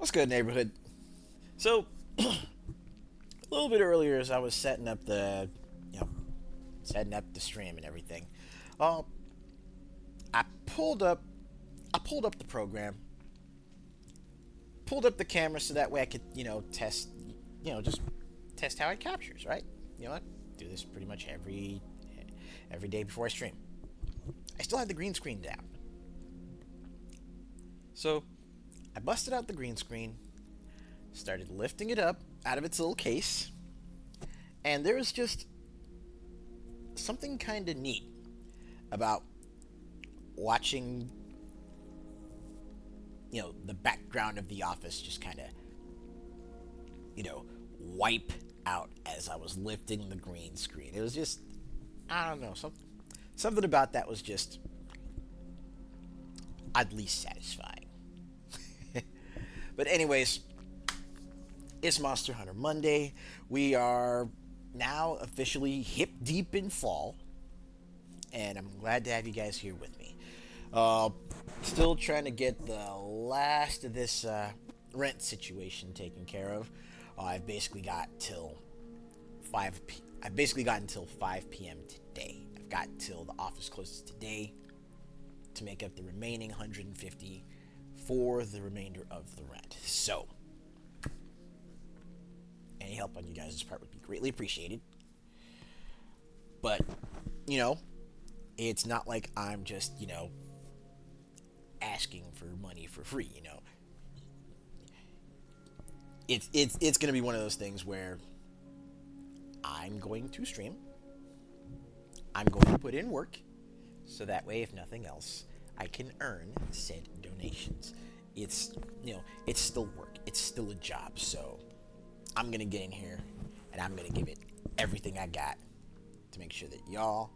What's good, neighborhood? So, a little bit earlier, as I was setting up you know, setting up the stream and everything, uh, I pulled up, I pulled up the program, pulled up the camera so that way I could, test, just test how it captures, right? I do this pretty much every day before I stream. I still had the green screen down, so I busted out the green screen, started lifting it up out of its little case, and there was just something kind of neat about watching, the background of the office just kind of, wipe out as I was lifting the green screen. It was just, I don't know, something about that was just oddly satisfying. But anyways, it's Monster Hunter Monday. We are now officially hip deep in fall, and I'm glad to have you guys here with me. Uh, Still trying to get the last of this rent situation taken care of. I've basically got till I've basically got until 5 p.m. today. I've got till the office closes today to make up the remaining 150 for the remainder of the rent. So, any help on you guys' part would be greatly appreciated. But, you know, it's not like I'm just, asking for money for free. It's gonna be one of those things where I'm going to stream. I'm going to put in work, so that way, if nothing else, I can earn said donations. It's it's still work. It's still a job. So I'm gonna get in here, and I'm gonna give it everything I got to make sure that y'all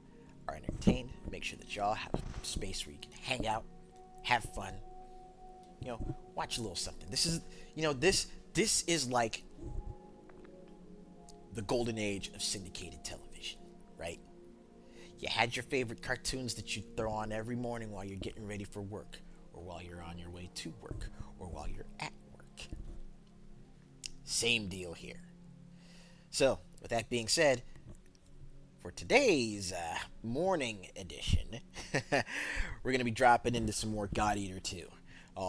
are entertained. Make sure that y'all have space where you can hang out, have fun. Watch a little something. This is like the golden age of syndicated television, right? You had your favorite cartoons that you throw on every morning while you're getting ready for work, or while you're on your way to work, or while you're at work. Same deal here. So, with that being said, for today's morning edition, we're going to be dropping into some more God Eater 2.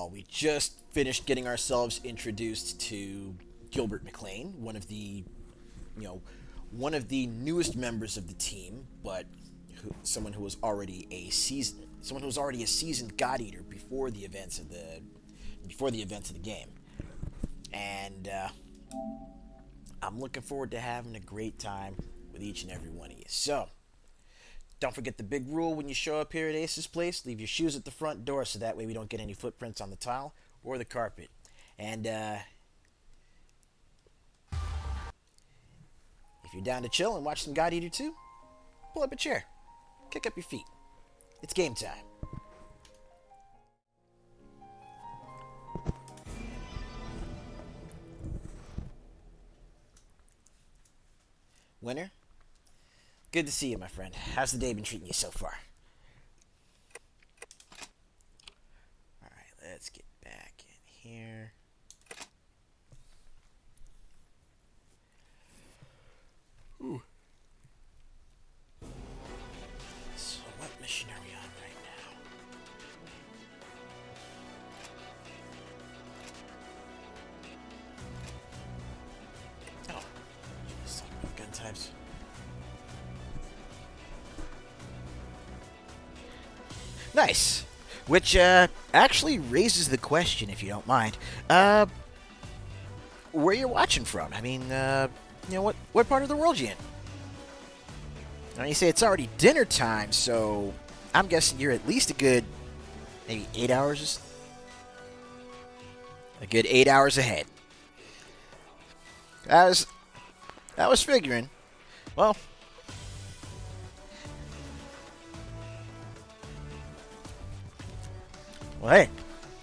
We just finished getting ourselves introduced to Gilbert McLean, one of the newest members of the team, but someone who was already a seasoned God Eater before the events of the game, and I'm looking forward to having a great time with each and every one of you. So, don't forget the big rule when you show up here at Ace's place: leave your shoes at the front door, so that way we don't get any footprints on the tile or the carpet. And if you're down to chill and watch some God Eater 2, pull up a chair, kick up your feet. It's game time. Winner, good to see you, my friend. How's the day been treating you so far? Alright, let's get back in here. Ooh. So, what mission are we on right now? Oh, let's talk about gun types. Nice. Which actually raises the question, if you don't mind, where you're watching from. I mean, what part of the world you in? Now you say it's already dinner time, so I'm guessing you're at least a good maybe 8 hours. A good 8 hours ahead. I was figuring. Well, hey,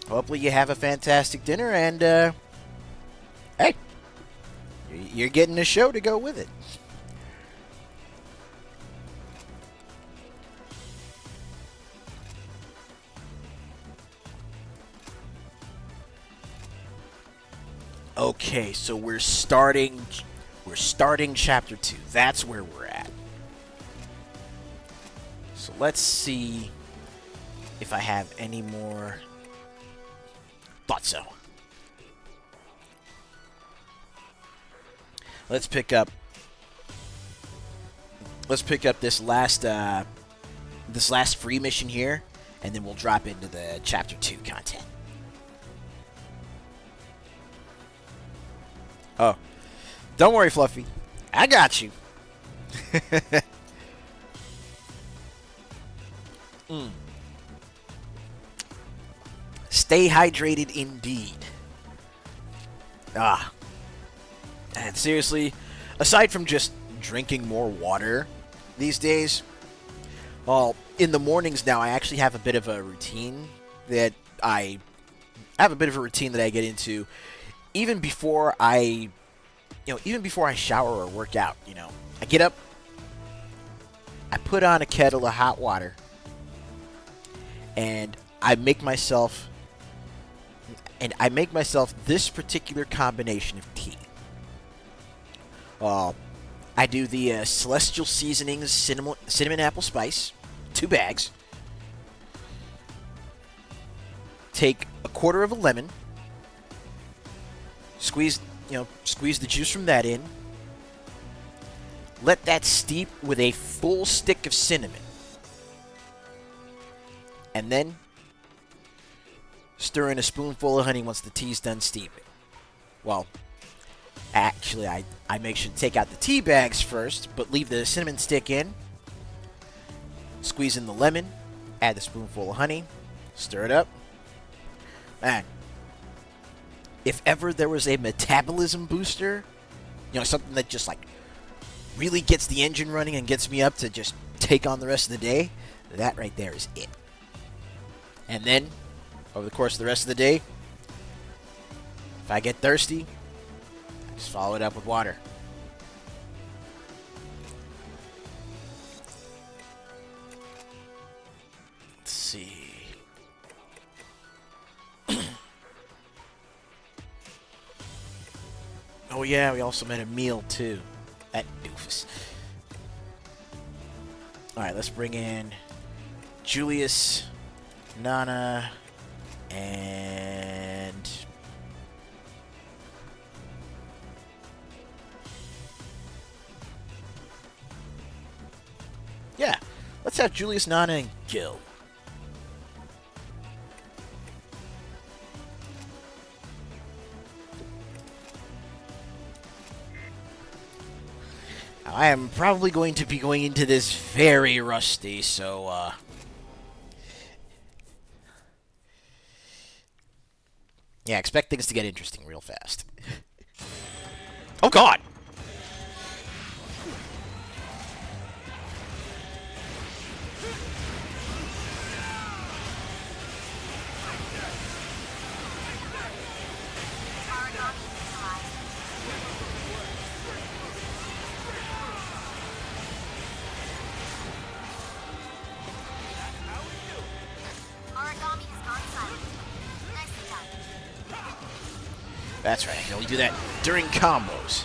hopefully you have a fantastic dinner, and hey, you're getting a show to go with it. Okay, so we're starting chapter 2. That's where we're at. So let's see if I have any more. Thought so. Let's pick up this last free mission here, and then we'll drop into the chapter 2 content. Oh, don't worry, Fluffy. I got you. Stay hydrated indeed. And seriously, aside from just drinking more water these days, well, in the mornings now I actually have a bit of a routine that I get into even before I shower or work out. I get up, I put on a kettle of hot water, and I make myself this particular combination of tea. I do the Celestial Seasonings cinnamon apple spice, 2 bags. Take a quarter of a lemon. Squeeze the juice from that in. Let that steep with a full stick of cinnamon. And then stir in a spoonful of honey once the tea's done steeping. Well, actually, I make sure to take out the tea bags first, but leave the cinnamon stick in. Squeeze in the lemon. Add the spoonful of honey. Stir it up. Man, if ever there was a metabolism booster, something that just really gets the engine running and gets me up to just take on the rest of the day, that right there is it. And then, over the course of the rest of the day, if I get thirsty, I just follow it up with water. Let's see. Oh yeah, we also made a meal too. That doofus. Alright, let's bring in Julius, Nana, and yeah, let's have Julius, Nana, and Gil. I am probably going to be going into this very rusty, so, yeah, expect things to get interesting real fast. Oh, God! That's right, I can only do that during combos.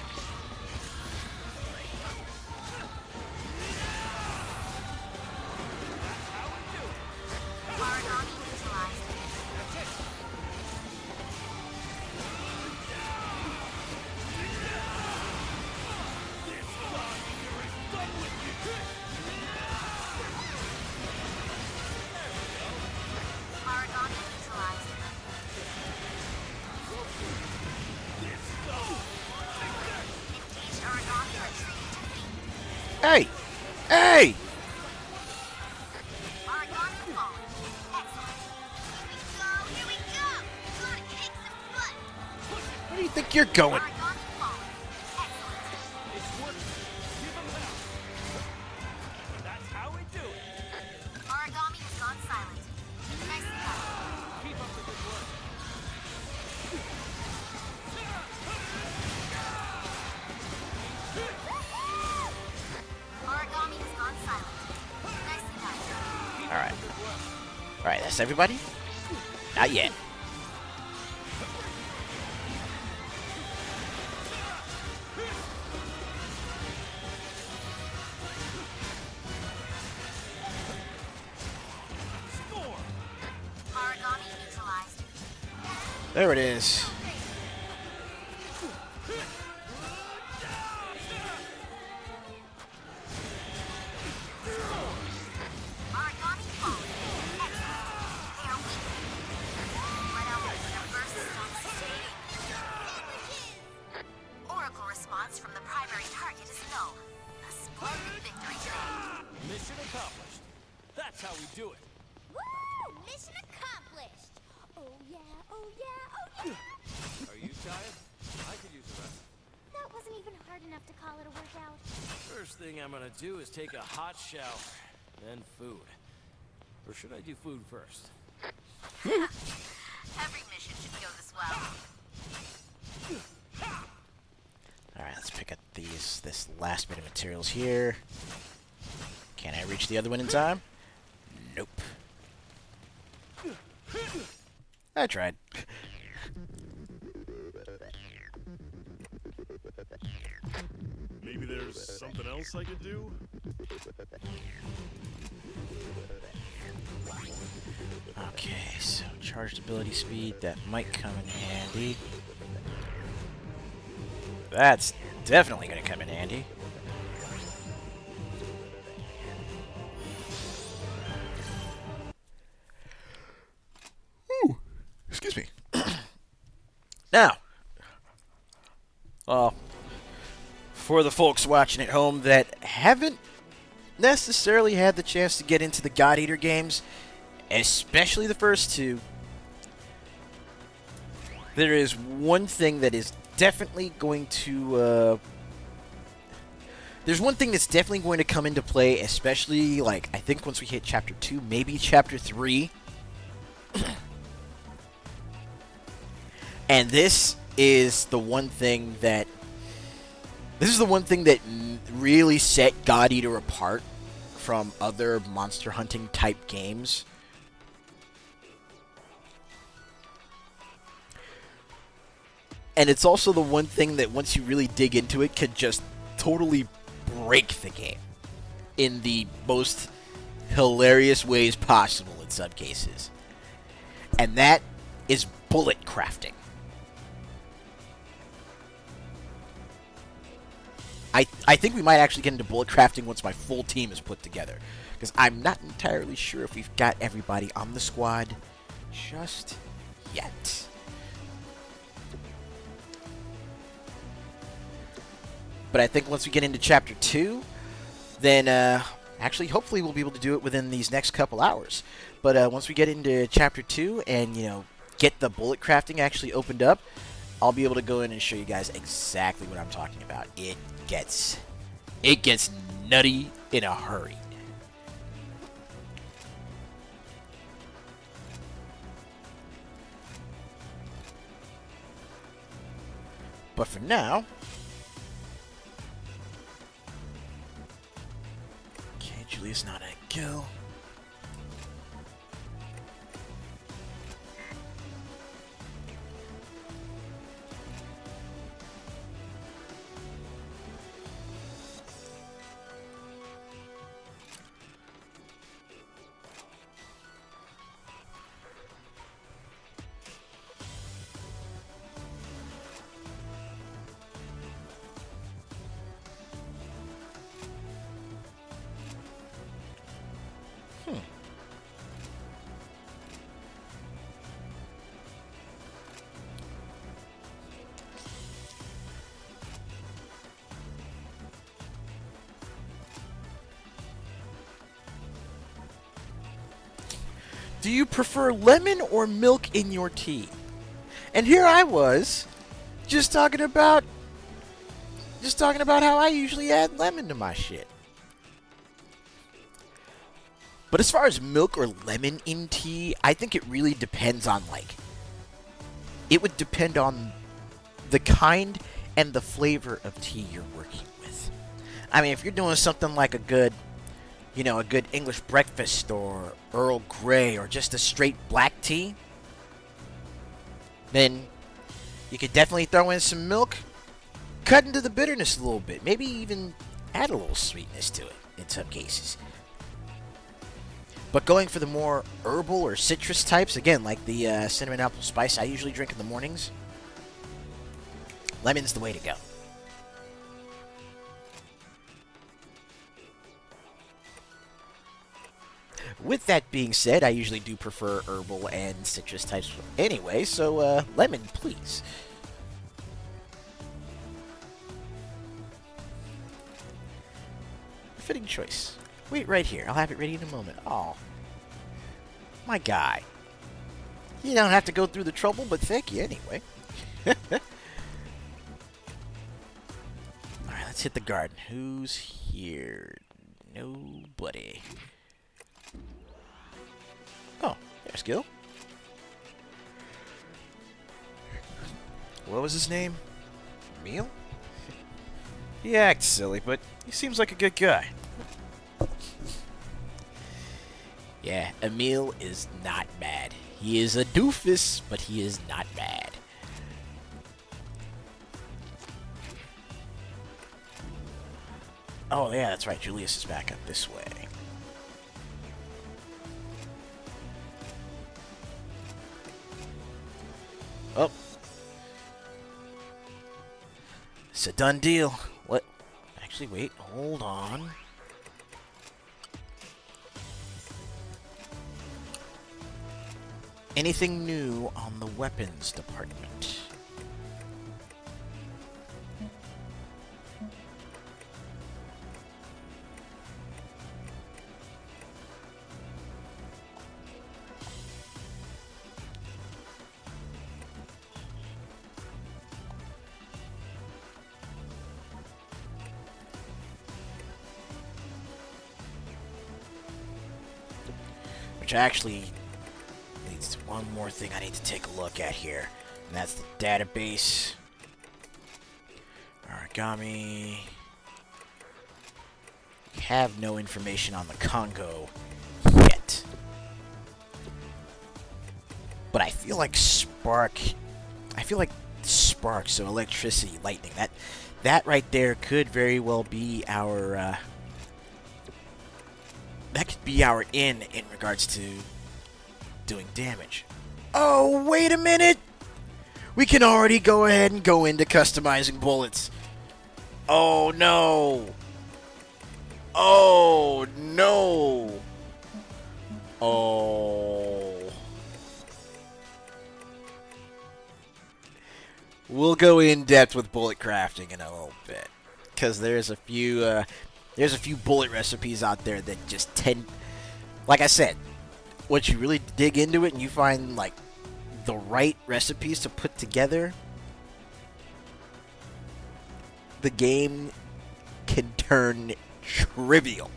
Hey! Hey! Where do you think you're going? That's how we do it. Origami has gone silent. Nicely done. Keep up the good work. Origami has gone silent. Nicely done. Alright. Alright, that's everybody? Not yet. There it is. Origami falling. Excellent. They are weak. But their burst is not sustaining. Oracle response from the primary target is no. A splendid victory today. Mission accomplished. That's how we do it. Woo! Mission accomplished! Oh yeah, oh yeah, oh yeah! Are you tired? I could use a rest. That wasn't even hard enough to call it a workout. First thing I'm gonna do is take a hot shower, then food. Or should I do food first? Every mission should go this well. Alright, let's pick up this last bit of materials here. Can I reach the other one in time? Nope. I tried. Maybe there's something else I could do? Okay, so charged ability speed, that might come in handy. That's definitely going to come in handy. Ooh, excuse me. Now, for the folks watching at home that haven't necessarily had the chance to get into the God Eater games, especially the first two, there is one thing that is definitely going to there's one thing that's definitely going to come into play, especially like I think once we hit chapter 2, maybe chapter 3. And this is the one thing that really set God Eater apart from other monster hunting type games. And it's also the one thing that once you really dig into it could just totally break the game in the most hilarious ways possible in some cases. And that is bullet crafting. I think we might actually get into bullet crafting once my full team is put together. Because I'm not entirely sure if we've got everybody on the squad just yet. But I think once we get into Chapter 2, then actually, hopefully we'll be able to do it within these next couple hours. But once we get into Chapter 2 and, get the bullet crafting actually opened up, I'll be able to go in and show you guys exactly what I'm talking about. It gets nutty in a hurry. But for now, okay, Julia's not a kill. Do you prefer lemon or milk in your tea? And here I was, just talking about how I usually add lemon to my shit. But as far as milk or lemon in tea, I think it really depends on, it would depend on the kind and the flavor of tea you're working with. I mean, if you're doing something like a good English breakfast or Earl Grey or just a straight black tea, then you could definitely throw in some milk, cut into the bitterness a little bit, maybe even add a little sweetness to it in some cases. But going for the more herbal or citrus types, again, like the cinnamon apple spice I usually drink in the mornings, lemon's the way to go. With that being said, I usually do prefer herbal and citrus types anyway, so lemon, please. Fitting choice. Wait right here. I'll have it ready in a moment. Oh. My guy. You don't have to go through the trouble, but thank you anyway. Alright, let's hit the garden. Who's here? Nobody. Oh, there's Gil. What was his name? Emil? He acts silly, but he seems like a good guy. Yeah, Emil is not bad. He is a doofus, but he is not bad. Oh, yeah, that's right. Julius is back up this way. Oh. It's a done deal. What? Actually, wait. Hold on. Anything new on the weapons department? Which actually leads to one more thing I need to take a look at here, and that's the database. Origami. We have no information on the Congo yet. But I feel like spark, so electricity, lightning, that right there could very well be our that could be our in regards to doing damage. Oh, wait a minute! We can already go ahead and go into customizing bullets. Oh, no! Oh, no! Oh. We'll go in depth with bullet crafting in a little bit, because there's a few bullet recipes out there that just tend, like I said, once you really dig into it and you find like the right recipes to put together, the game can turn trivial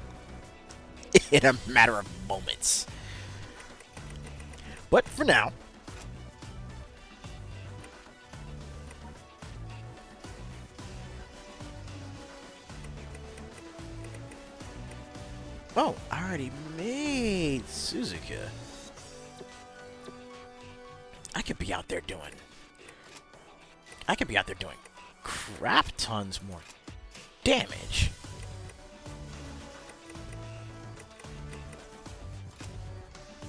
in a matter of moments. But for now, oh, I already made Suzuka. I could be out there doing crap tons more damage.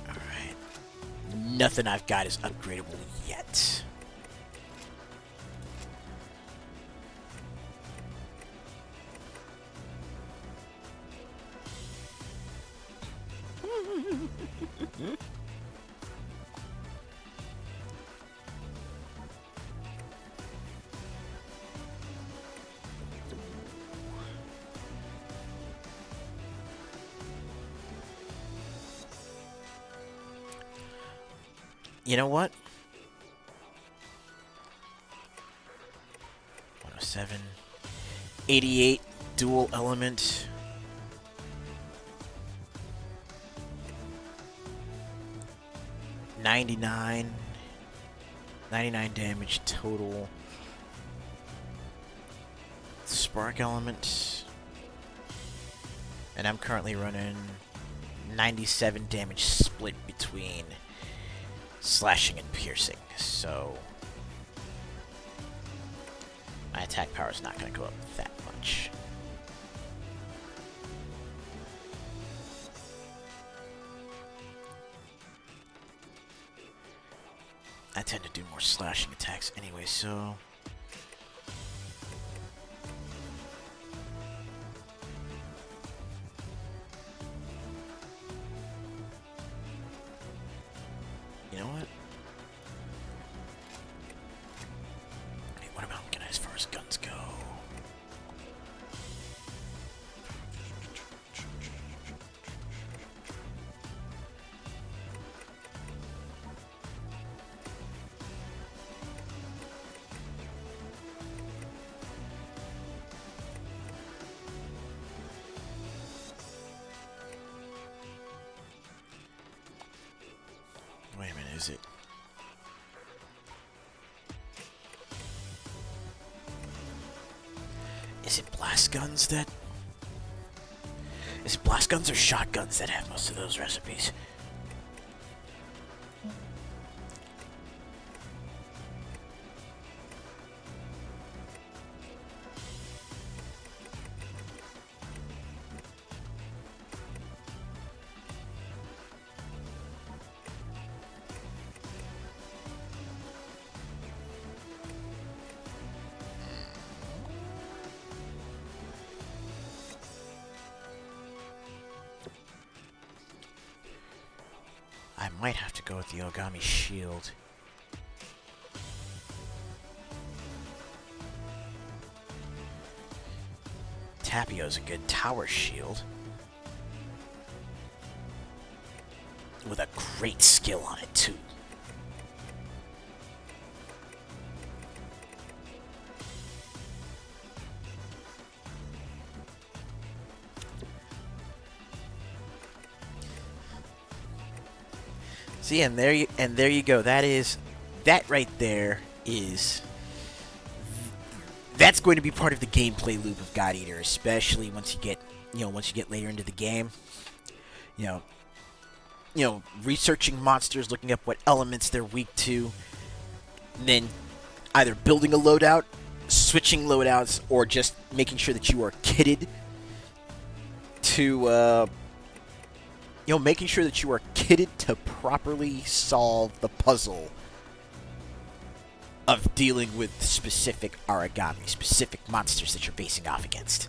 Alright. Nothing I've got is upgradable yet. You know what? 107. 88 dual element. $99 damage total. Spark element. And I'm currently running 97 damage split between slashing and piercing, so my attack power is not going to go up that much. I tend to do more slashing attacks anyway, so... You know what? Hey, what about can I as far as guns go? Wait a minute, is it? Is it blast guns that... Is it blast guns or shotguns that have most of those recipes? I might have to go with the Ogami shield. Tapio's a good tower shield. With a great skill on it, too. See, and there you go. That right there is... That's going to be part of the gameplay loop of God Eater, especially once you get later into the game. You know, researching monsters, looking up what elements they're weak to, and then either building a loadout, switching loadouts, or just making sure that you are kitted to, making sure that you are kitted to properly solve the puzzle of dealing with specific origami, specific monsters that you're facing off against.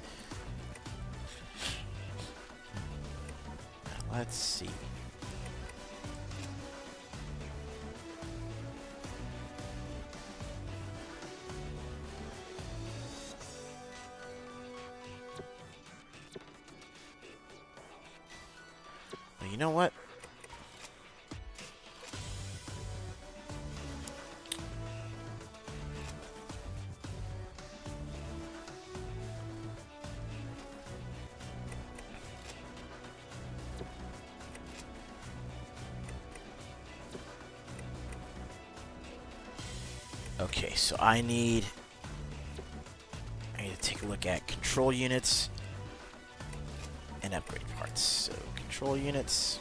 Now, let's see. Well, you know what? Okay, so I need to take a look at control units and upgrade parts. So control units.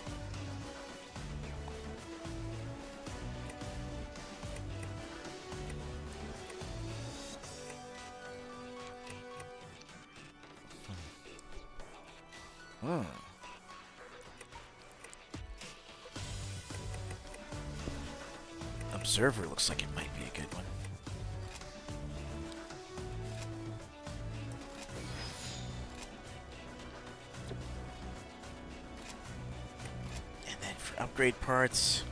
Observer looks like it might be a good one. And then for upgrade parts...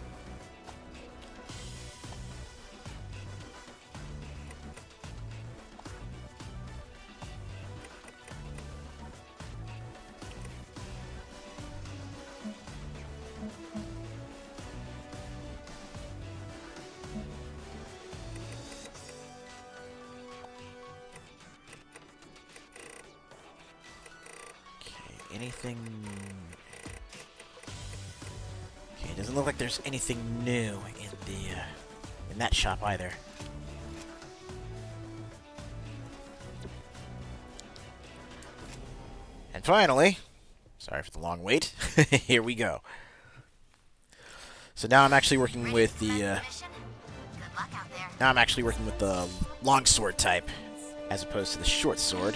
Anything... Okay, it doesn't look like there's anything new in that shop either. And finally, sorry for the long wait, here we go. So now I'm actually working with the longsword type as opposed to the short sword.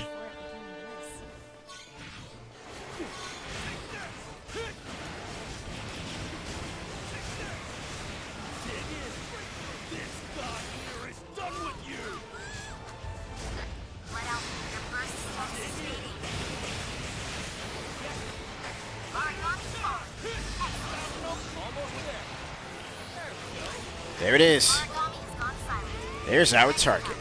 There it is. Origami has gone silent. There's our target.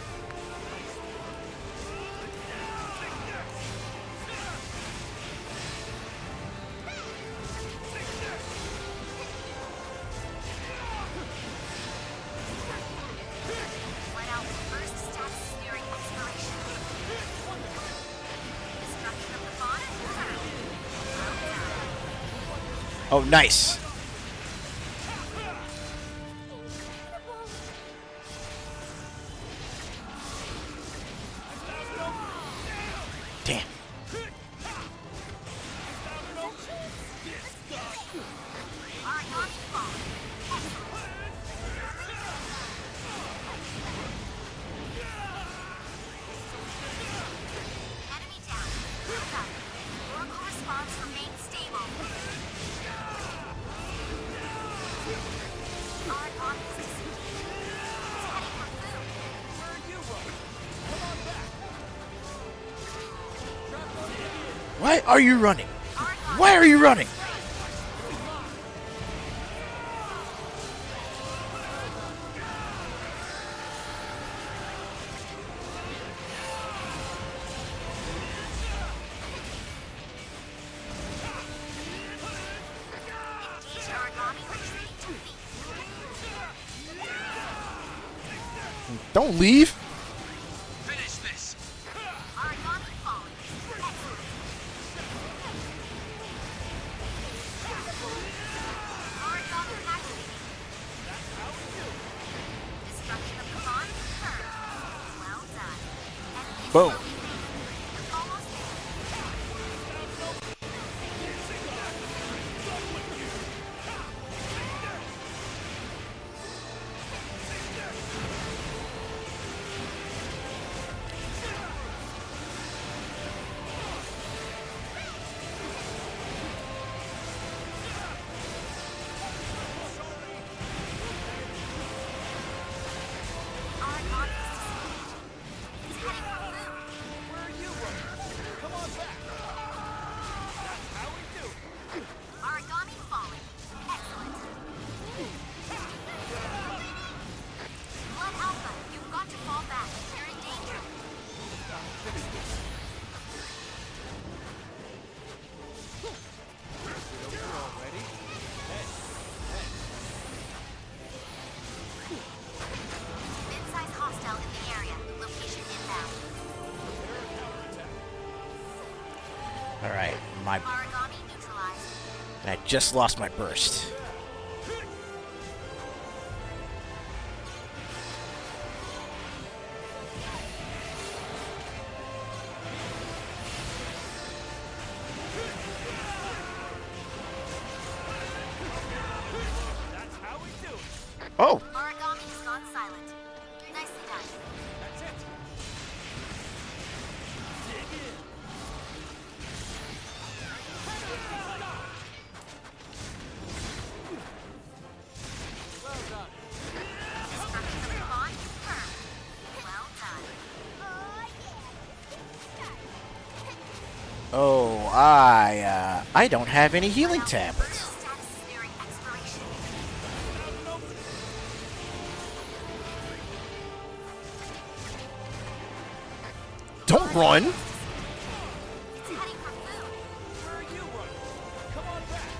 Let out the first status nearing expiration. Destruction of the bond confirmed. Well done. Oh, nice. Damn. Origami falling. Enemy down. Well done. Oracle response remains stable. Origami is disengaged. It's heading for food. Where are you running? Come on back. Trap on the Why are you running? Origami Why are you running? engaged origami retreating to feet. Don't leave. Finish this. Origami falling. Excellent. Origami activating. Destruction of the bond confirmed. Well done. Enemy is Boom. slowly fading. Almost there. Origami is disengaging. It's heading for food. Where are you running? Come on back. That's how we do it. Origami falling. Excellent. Blood Alpha, you've got to fall back. You're in danger. Already? Mid-size hostile in the area. Location inbound. All right, my Origami neutralized. I just lost my burst. That's how we do it. Oh, Origami has gone silent. Nicely done. That's it. Dig in. Well done. Destruction of the bond confirmed. Well done. oh, I don't have any healing First tablets. status is nearing expiration. Don't run. It's heading for food. Where are you running? Come on back.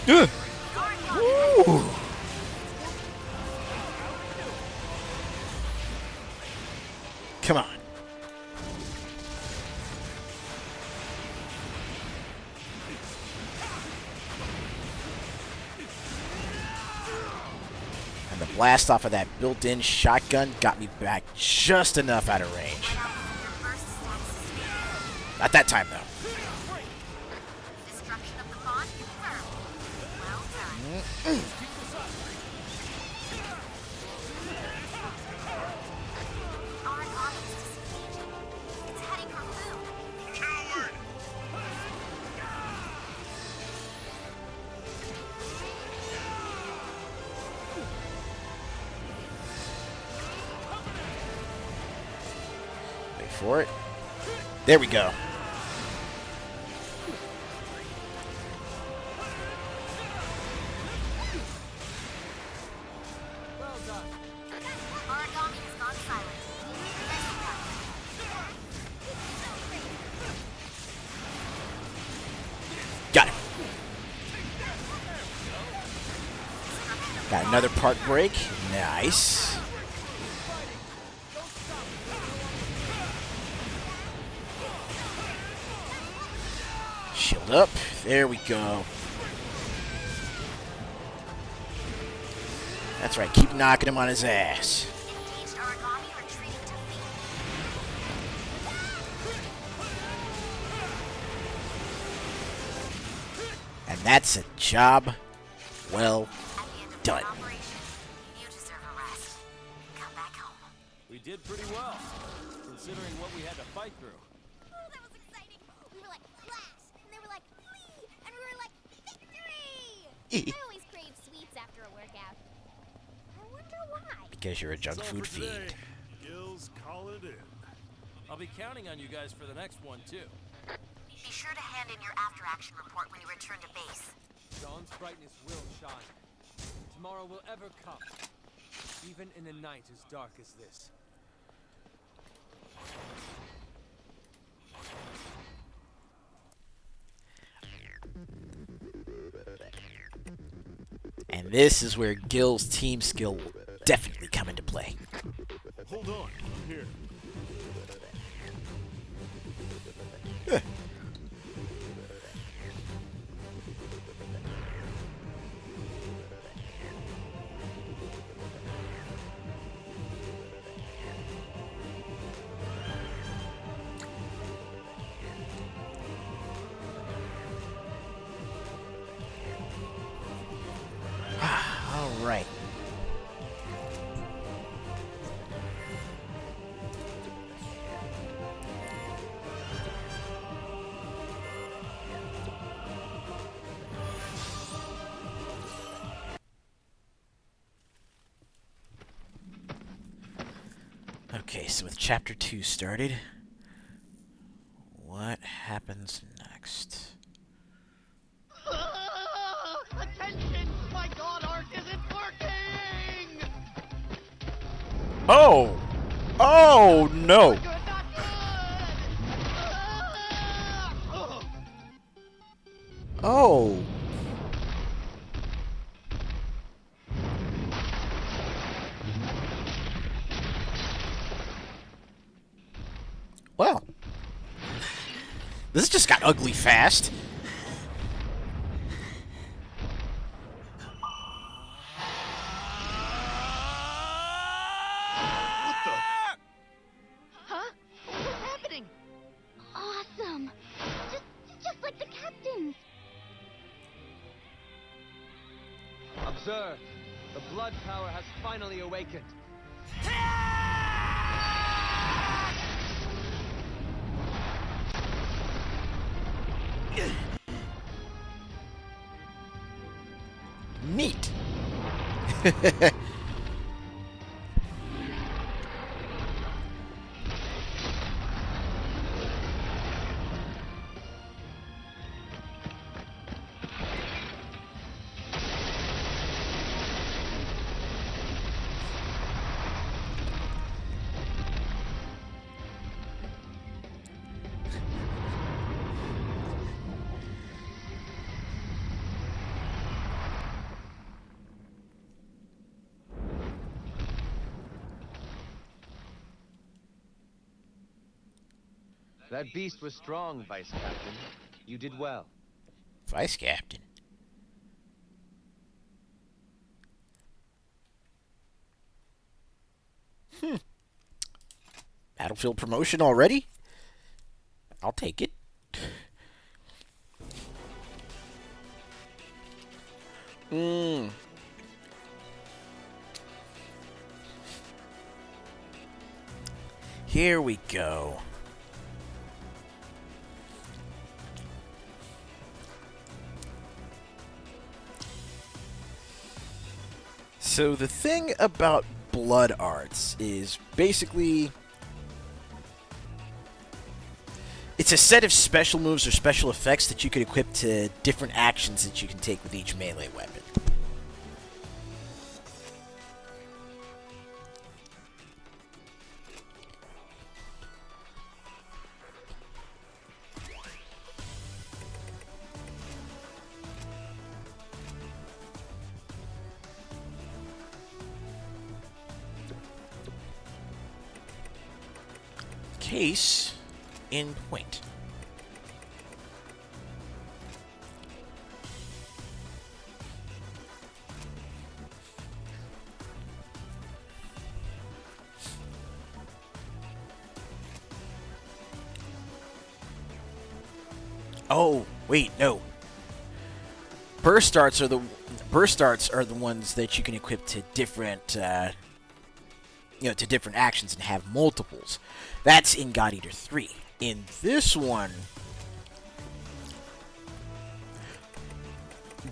Ugh. Origami. Ooh. Come on. And the blast off of that built-in shotgun got me back just enough out of range. Your first status is nearing. Not that time, though. Destruction of the bond confirmed. Well done. Origami is disengaging. It's heading for food. Coward! Wait for it. There we go. Got another part break. Nice. Shield up. There we go. That's right. Keep knocking him on his ass. Engaged origami retreating to feet. And that's a job well At the end of done. the operation, you deserve a rest. Come back home. We did pretty well, considering what we had to fight through. Oh, that was exciting. We were like, flash, and they were like, flee, and we were like, victory! I always crave sweets after a workout. I wonder why. Because you're a junk That's all food for today. fiend. Gills, call it in. I'll be counting on you guys for the next one, too. Be sure to hand in your after-action report when you return to base. Dawn's brightness will shine. Tomorrow will ever come, even in a night as dark as this. And this is where Gil's team skill will definitely come into play. Hold on, I'm here. All right. Okay, so with chapter 2 started, what happens next? Attention! My god arc isn't working! Oh! Oh, no! Good, not good! Oh! Well, this just got ugly fast. What the? Huh? What's happening? Awesome. Just like the captain's. Observe, the blood power has finally awakened. Neat. That beast was strong, Vice Captain. You did well. Vice Captain. Battlefield promotion already? I'll take it. Here we go. So the thing about blood arts is basically it's a set of special moves or special effects that you can equip to different actions that you can take with each melee weapon. case in point. Oh, wait, no. Burst darts are the ones that you can equip to different to different actions and have multiples. That's in God Eater 3. In this one,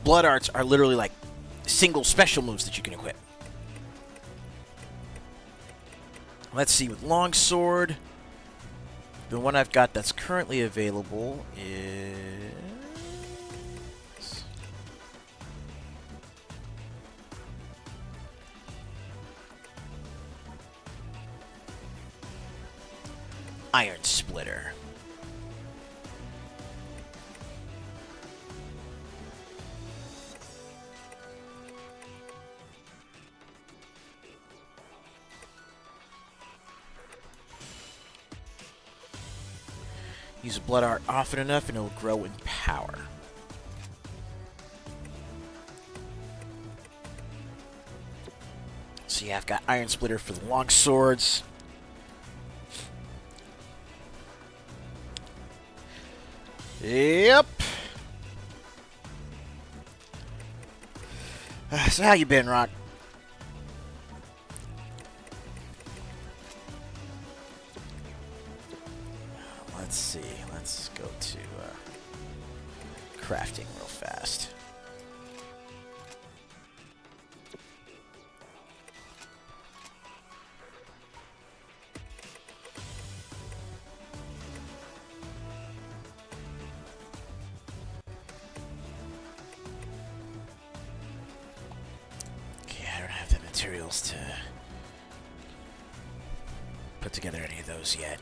blood arts are literally like single special moves that you can equip. Let's see, with longsword, the one I've got that's currently available is Iron Splitter. Use a blood art often enough and it will grow in power. So yeah, I've got Iron Splitter for the long swords. Yep. So how you been, Rock? Let's see. Let's go to crafting real fast. Okay, I don't have the materials to put together any of those yet.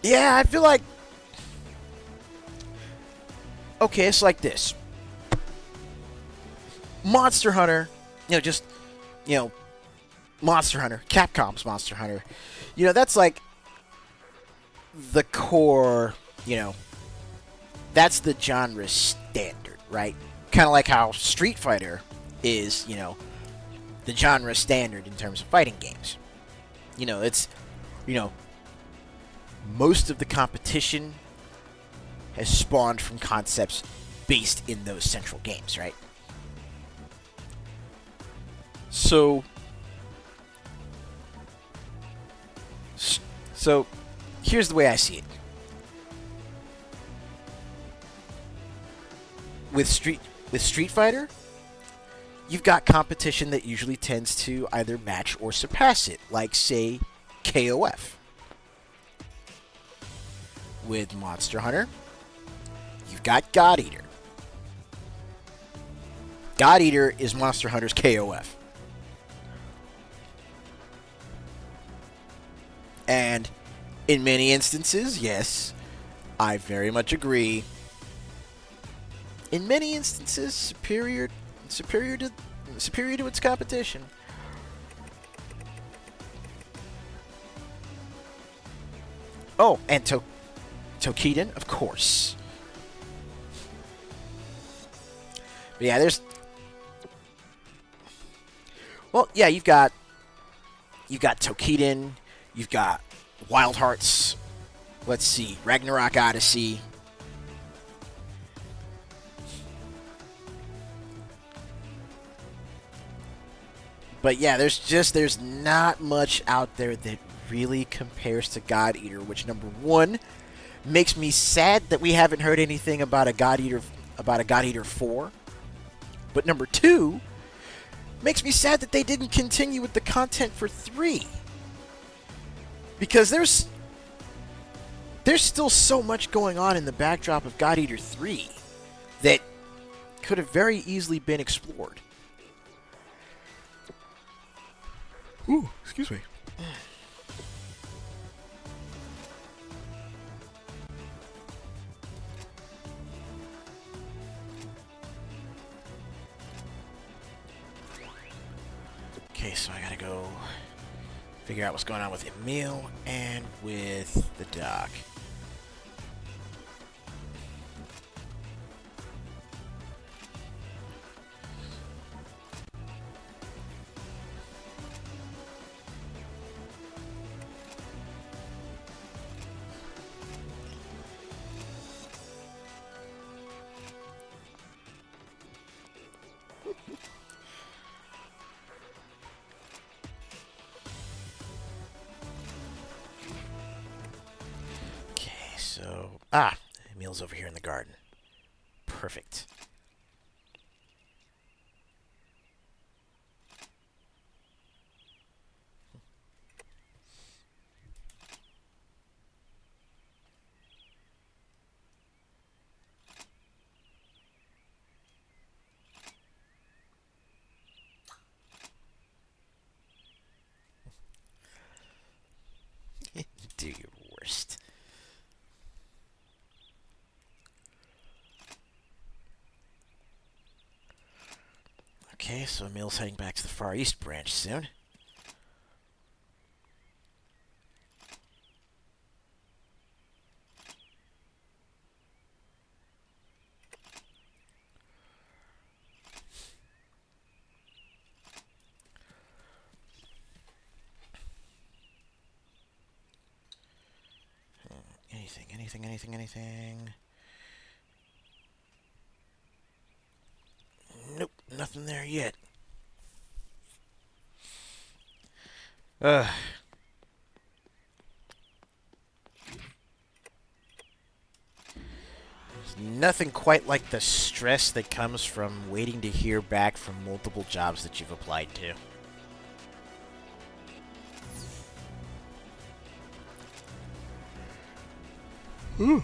Yeah, I feel like... Okay, it's like this. Monster Hunter, Monster Hunter, Capcom's Monster Hunter. That's like the core, that's the genre standard, right? Kind of like how Street Fighter is, the genre standard in terms of fighting games. It's, most of the competition has spawned from concepts based in those central games, right? So here's the way I see it. With Street Fighter, you've got competition that usually tends to either match or surpass it, like say KOF. With Monster Hunter, you've got God Eater. God Eater is Monster Hunter's KOF. And in many instances, yes, I very much agree. In many instances, superior to its competition. Oh, and Toukiden, of course. But yeah, you've got Toukiden, you've got Wild Hearts. Let's see, Ragnarok Odyssey. But yeah, there's not much out there that really compares to God Eater, which number one makes me sad that we haven't heard anything about a God Eater 4. But number two makes me sad that they didn't continue with the content for 3. Because there's still so much going on in the backdrop of God Eater 3 that could have very easily been explored. Ooh, excuse me. Okay, so I gotta go figure out what's going on with Emil and with the doc. So, Emil's over here in the garden. Perfect. Do your worst. Okay, so Emil's heading back to the Far East branch soon. Anything. Nope, nothing there yet. There's nothing quite like the stress that comes from waiting to hear back from multiple jobs that you've applied to. Ooh.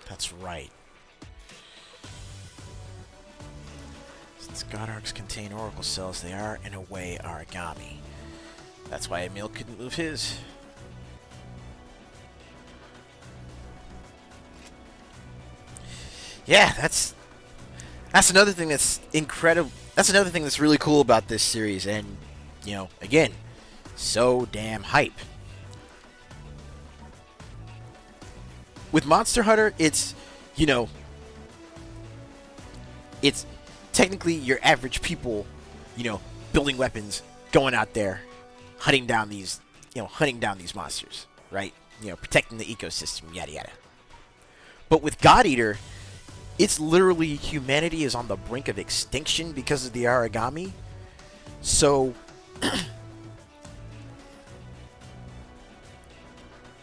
That's right. Since God Arcs contain Oracle cells, they are, in a way, origami. That's why Emil couldn't move his. Yeah, that's another thing that's incredible. That's another thing that's really cool about this series, and, you know, again, so damn hype. With Monster Hunter, it's, you know, it's technically your average people, you know, building weapons, going out there, hunting down these monsters, right? You know, protecting the ecosystem, yada yada. But with God Eater, it's literally humanity is on the brink of extinction because of the origami. So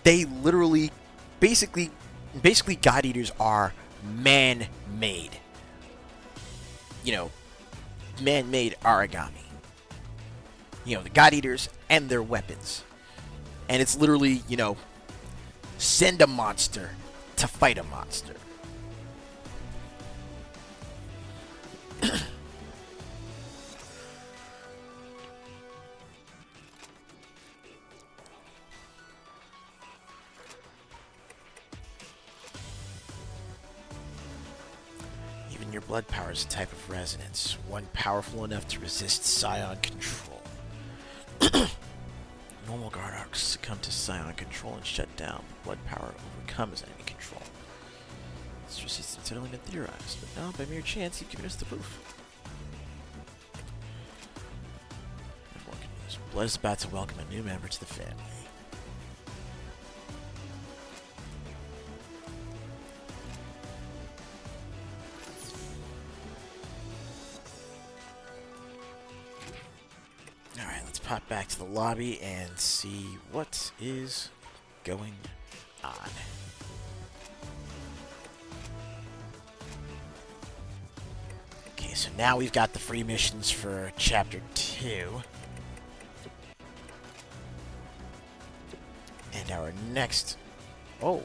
they literally basically God Eaters are man-made. You know, man-made origami. You know, the God Eaters and their weapons. And it's literally, you know, send a monster to fight a monster. Even your blood power is a type of resonance, one powerful enough to resist Scion control. Normal guard arcs succumb to Scion control and shut down. Blood power overcomes enemy control. This resistance had only been theorized, but now, by mere chance, you've given us the proof. Blood is about to welcome a new member to the family. Alright, let's pop back to the lobby and see what is going on. Okay, so now we've got the free missions for Chapter 2. And our next... Oh.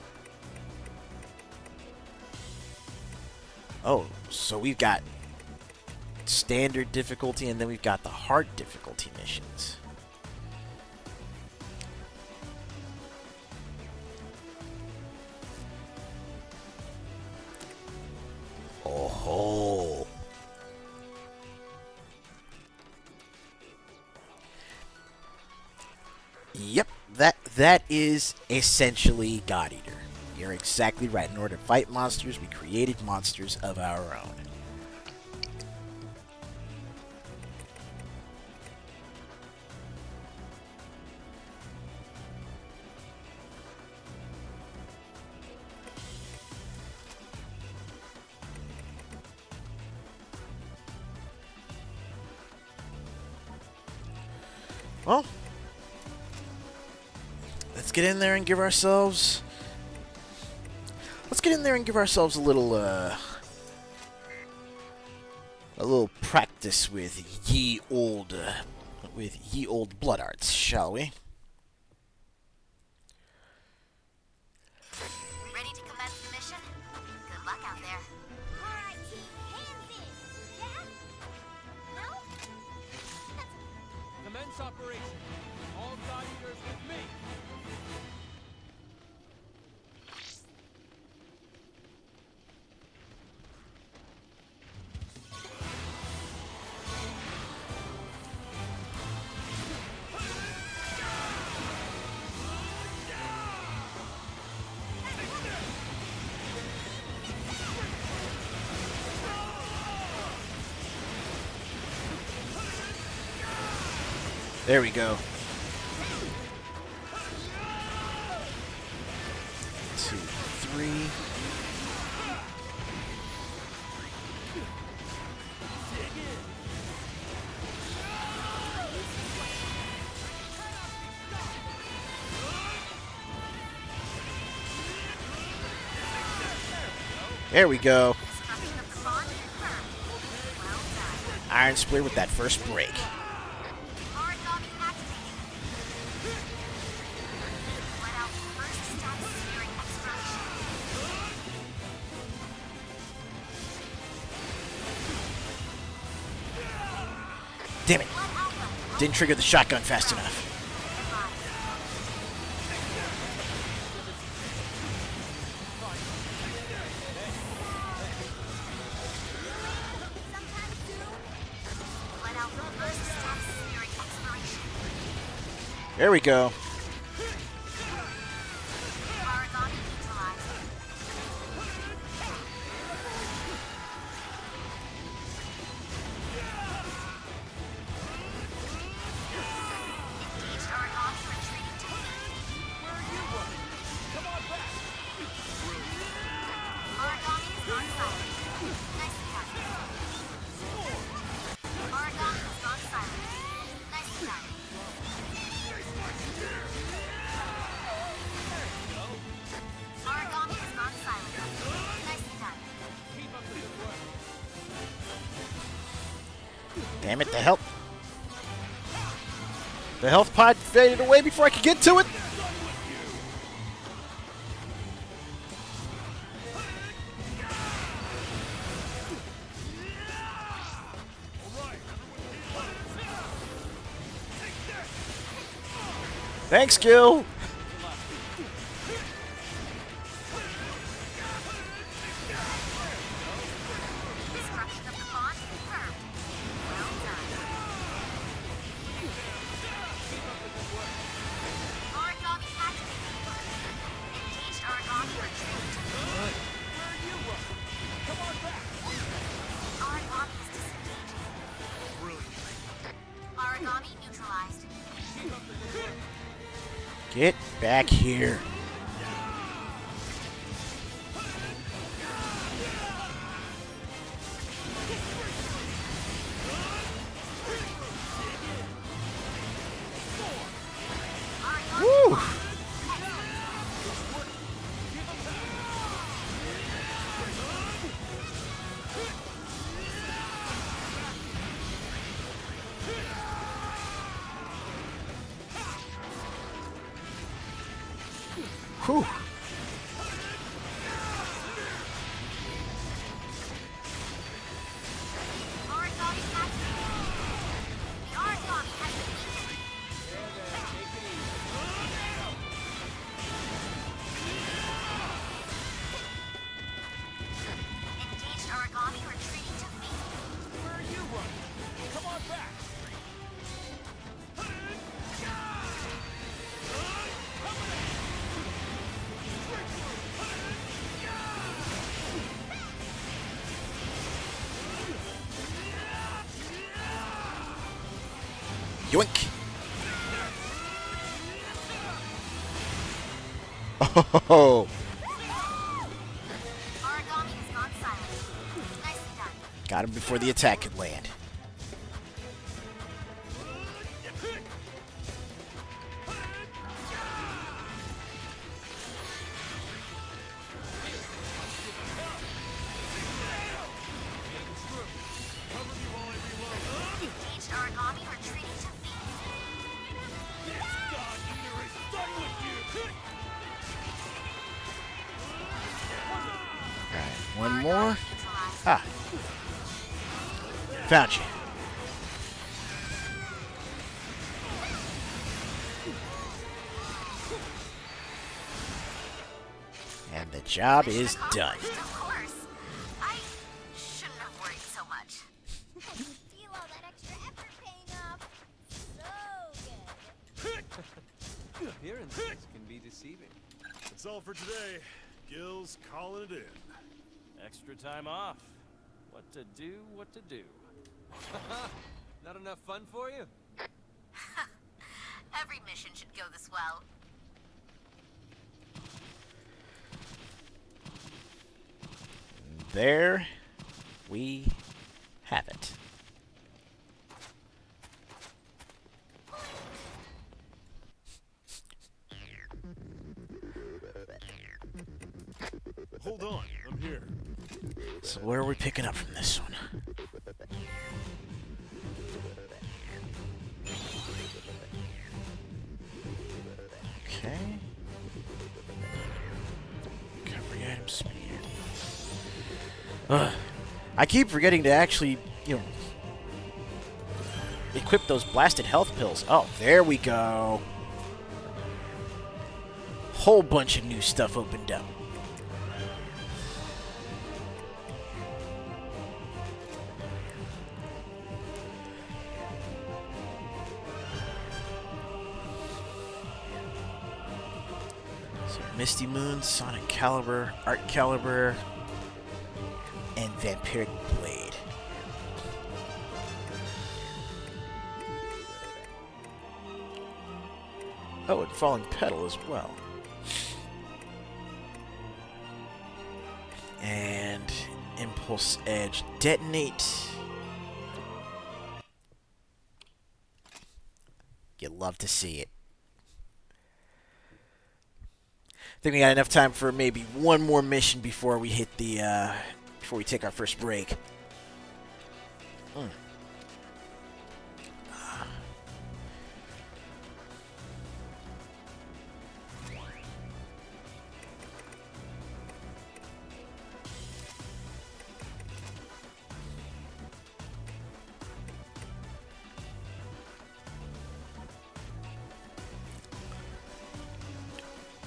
Oh, so we've got standard difficulty, and then we've got the hard difficulty missions. Oh. Yep, that is essentially God Eater. You're exactly right. In order to fight monsters, we created monsters of our own. Well, let's get in there and give ourselves... Let's get in there and give ourselves a little practice with ye old blood arts, shall we? Ready to commence the mission? Good luck out there. Alright, team, hands in! Yeah? No? That's Commence operation. All God Eaters with me. There we go. 2, 3. There we go. destruction of the bond confirmed. Well done. Iron Split with that first break. Origami activated. Let out first status during expiration. Damn it. Blood alpha. Didn't trigger the shotgun fast enough. Sometime soon. Let out first status during expiration. There we go. Origami neutralized. Engaged origami retreating technique. Origami has gone silent. Nicely done. Origami has gone silent. Nicely done. Origami has gone silent. Nicely done. Damn it, the health pod faded away before I could get to it. Thanks, Gil. Destruction of the bond confirmed. Well done. Origami activated. Engaged origami retreat. Origami is disengaging. Origami neutralized. Get back here. Woo! Whew. Origami has the origami has been weakened. Engaged origami retreating to feet. Where are you running? Come on back. Yoink. Oh, Origami has gone silent. Nicely done. got him before the attack could land. Engaged origami retreating to feet. Alright, one more. Neutralized. Ah. Found you. And the job Mission is done. accomplished, of course. I shouldn't have worried so much. I can feel all that extra effort paying off. So good. Appearances can be deceiving. That's all for today. Gil's calling it in. Extra time off. What to do, what to do. Not enough fun for you? Every mission should go this well. There we have it. Hold on, I'm here. So where are we picking up from this one? Okay. Recovery item speed. I keep forgetting to actually, equip those blasted health pills. Oh, there we go. Whole bunch of new stuff opened up. So Misty Moon, Sonic Caliber, Art Caliber, and Vampiric Blade. Oh, and Falling Petal as well. And Impulse Edge Detonate. You love to see it. I think we got enough time for maybe one more mission before we hit the before we take our first break.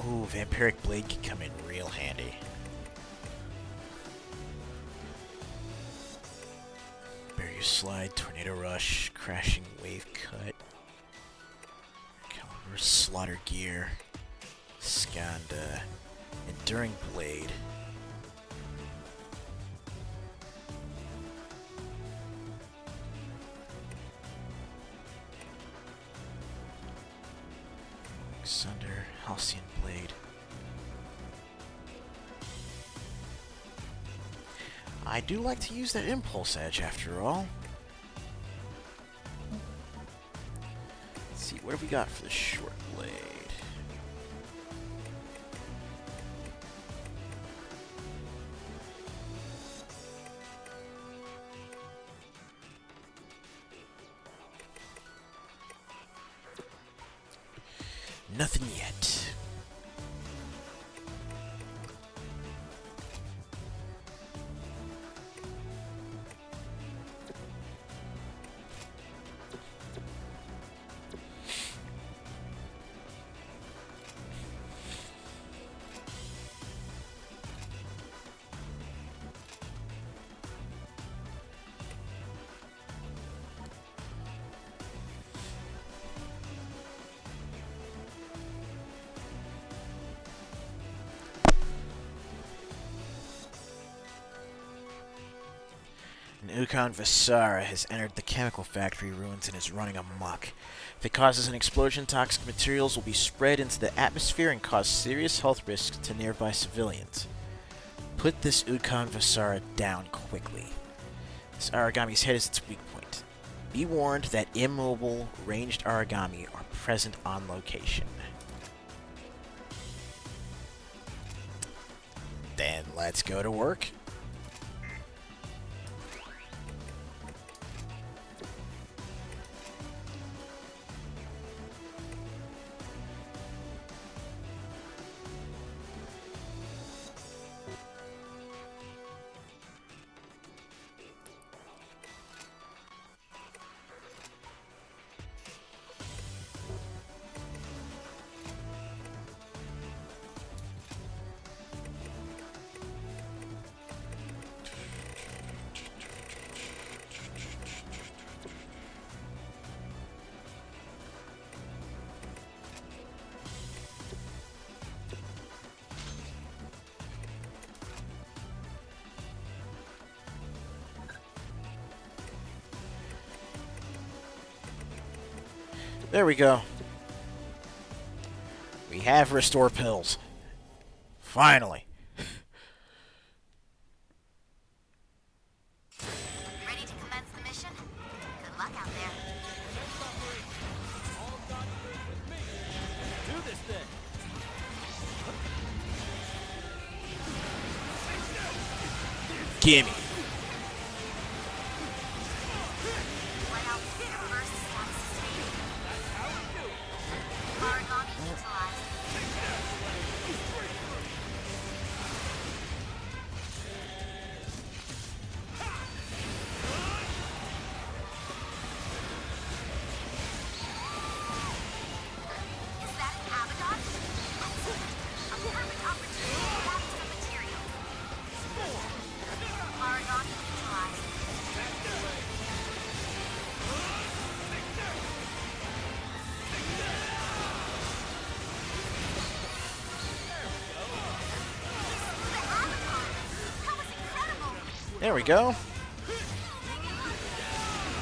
Ooh, Vampiric Blade can come in real handy. Barrier Slide, Tornado Rush, Crashing Wave Cut, Caliber Slaughter Gear, Skanda, Enduring Blade. Sunder, Halcyon Blade. I do like to use that Impulse Edge after all. Let's see, what have we got for the short blade? Nothing yet. Ukon Vasara has entered the chemical factory ruins and is running amok. If it causes an explosion, toxic materials will be spread into the atmosphere and cause serious health risks to nearby civilians. Put this Ukon Vasara down quickly. This Aragami's head is its weak point. Be warned that immobile, ranged Aragami are present on location. Then let's go to work. There we go. We have restore pills. Finally. Ready to commence the mission? Good luck out there. Do this thing. Gimme. Let out your first status state. Origami neutralized. Is that an Abaddon? Excellent. A perfect opportunity to grab some materials. Origami neutralized. That was incredible! There we go.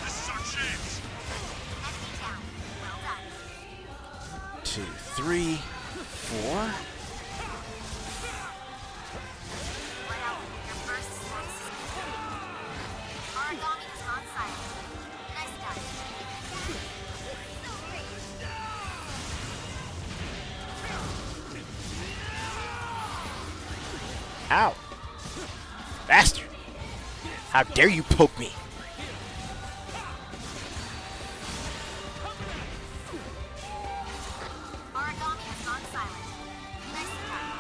This is our chance. Enemy down. Well done. 2, 3, 4. Let out your first status state. Origami has gone silent. Nice done. Ow. Bastard. How dare you poke me? Origami has gone silent. Nice done.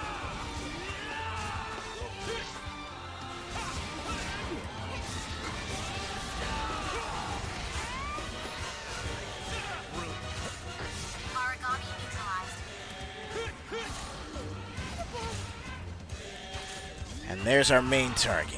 Origami neutralized. And there's our main target.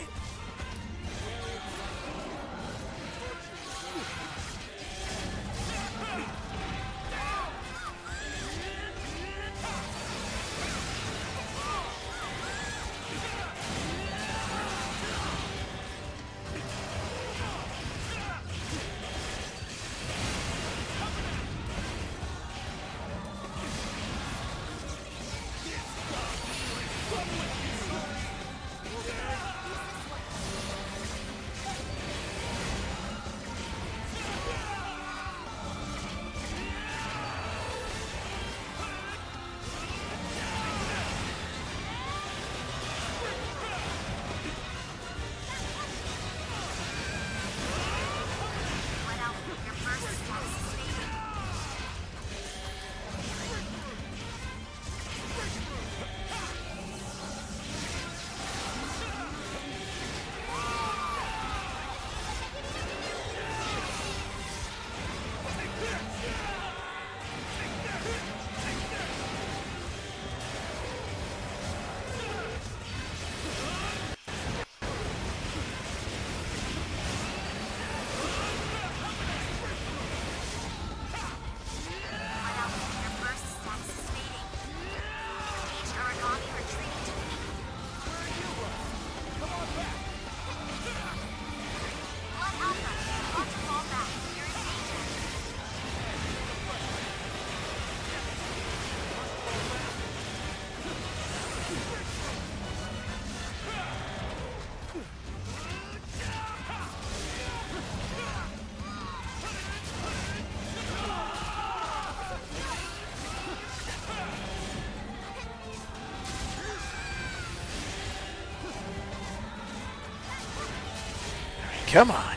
Come on.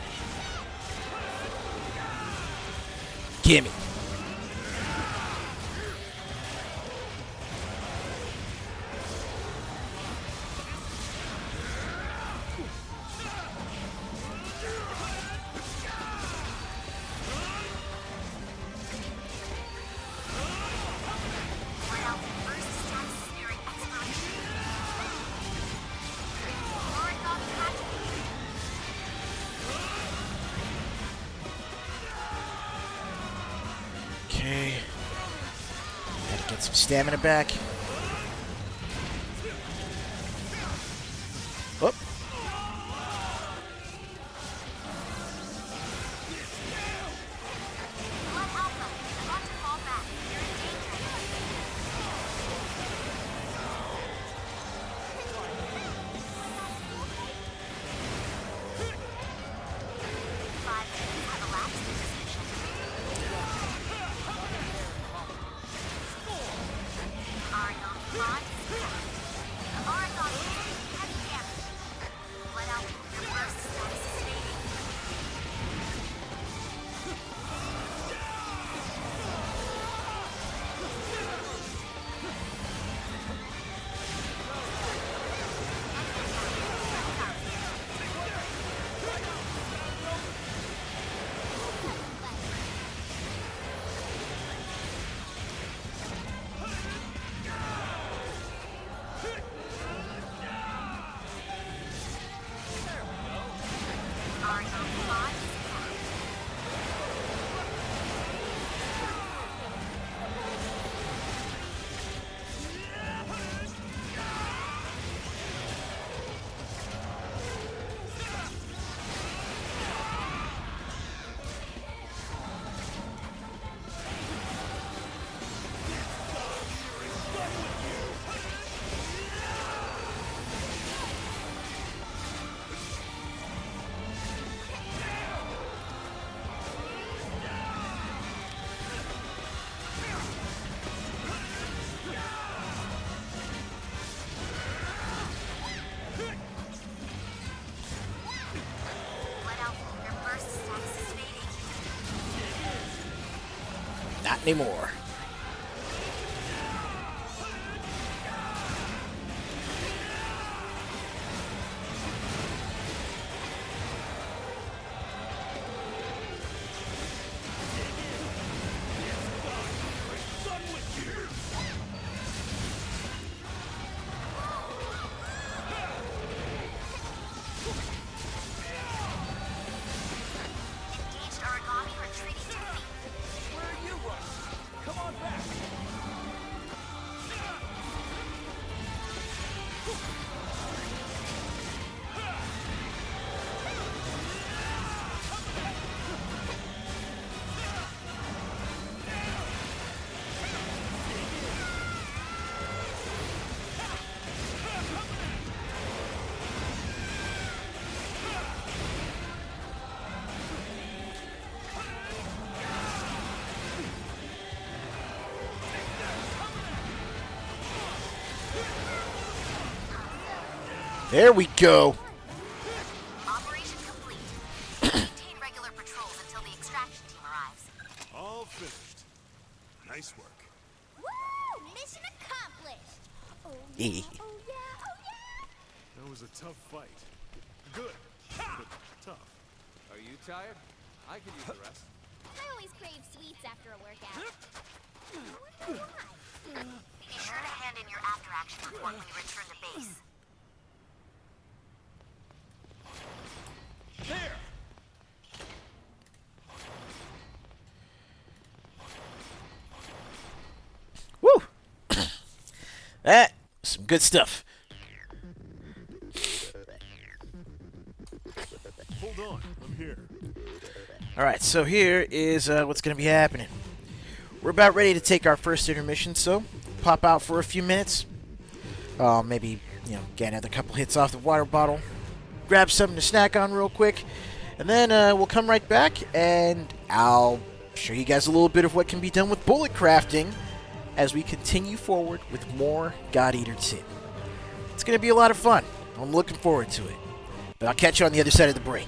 Gimme. Okay. Gotta get some stamina back. Whoop. Not anymore. Engaged Origami retreating to feet. Where are you running? Come on back. There we go. Operation complete. Maintain regular patrols until the extraction team arrives. All finished. Nice work. Woo! Mission accomplished! Oh Eh. yeah, oh yeah, oh yeah! That was a tough fight. Good, but tough. Are you tired? I could use the rest. I always crave sweets after a workout. I wonder why. Be sure to hand in your after-action report when you return to base. There! Woo! That some good stuff. Hold on, I'm here. All right, so here is what's going to be happening. We're about ready to take our first intermission, so pop out for a few minutes. Maybe, get another couple hits off the water bottle. Grab something to snack on real quick. And then we'll come right back, and I'll show you guys a little bit of what can be done with bullet crafting as we continue forward with more God Eater 2. It's going to be a lot of fun. I'm looking forward to it. But I'll catch you on the other side of the break.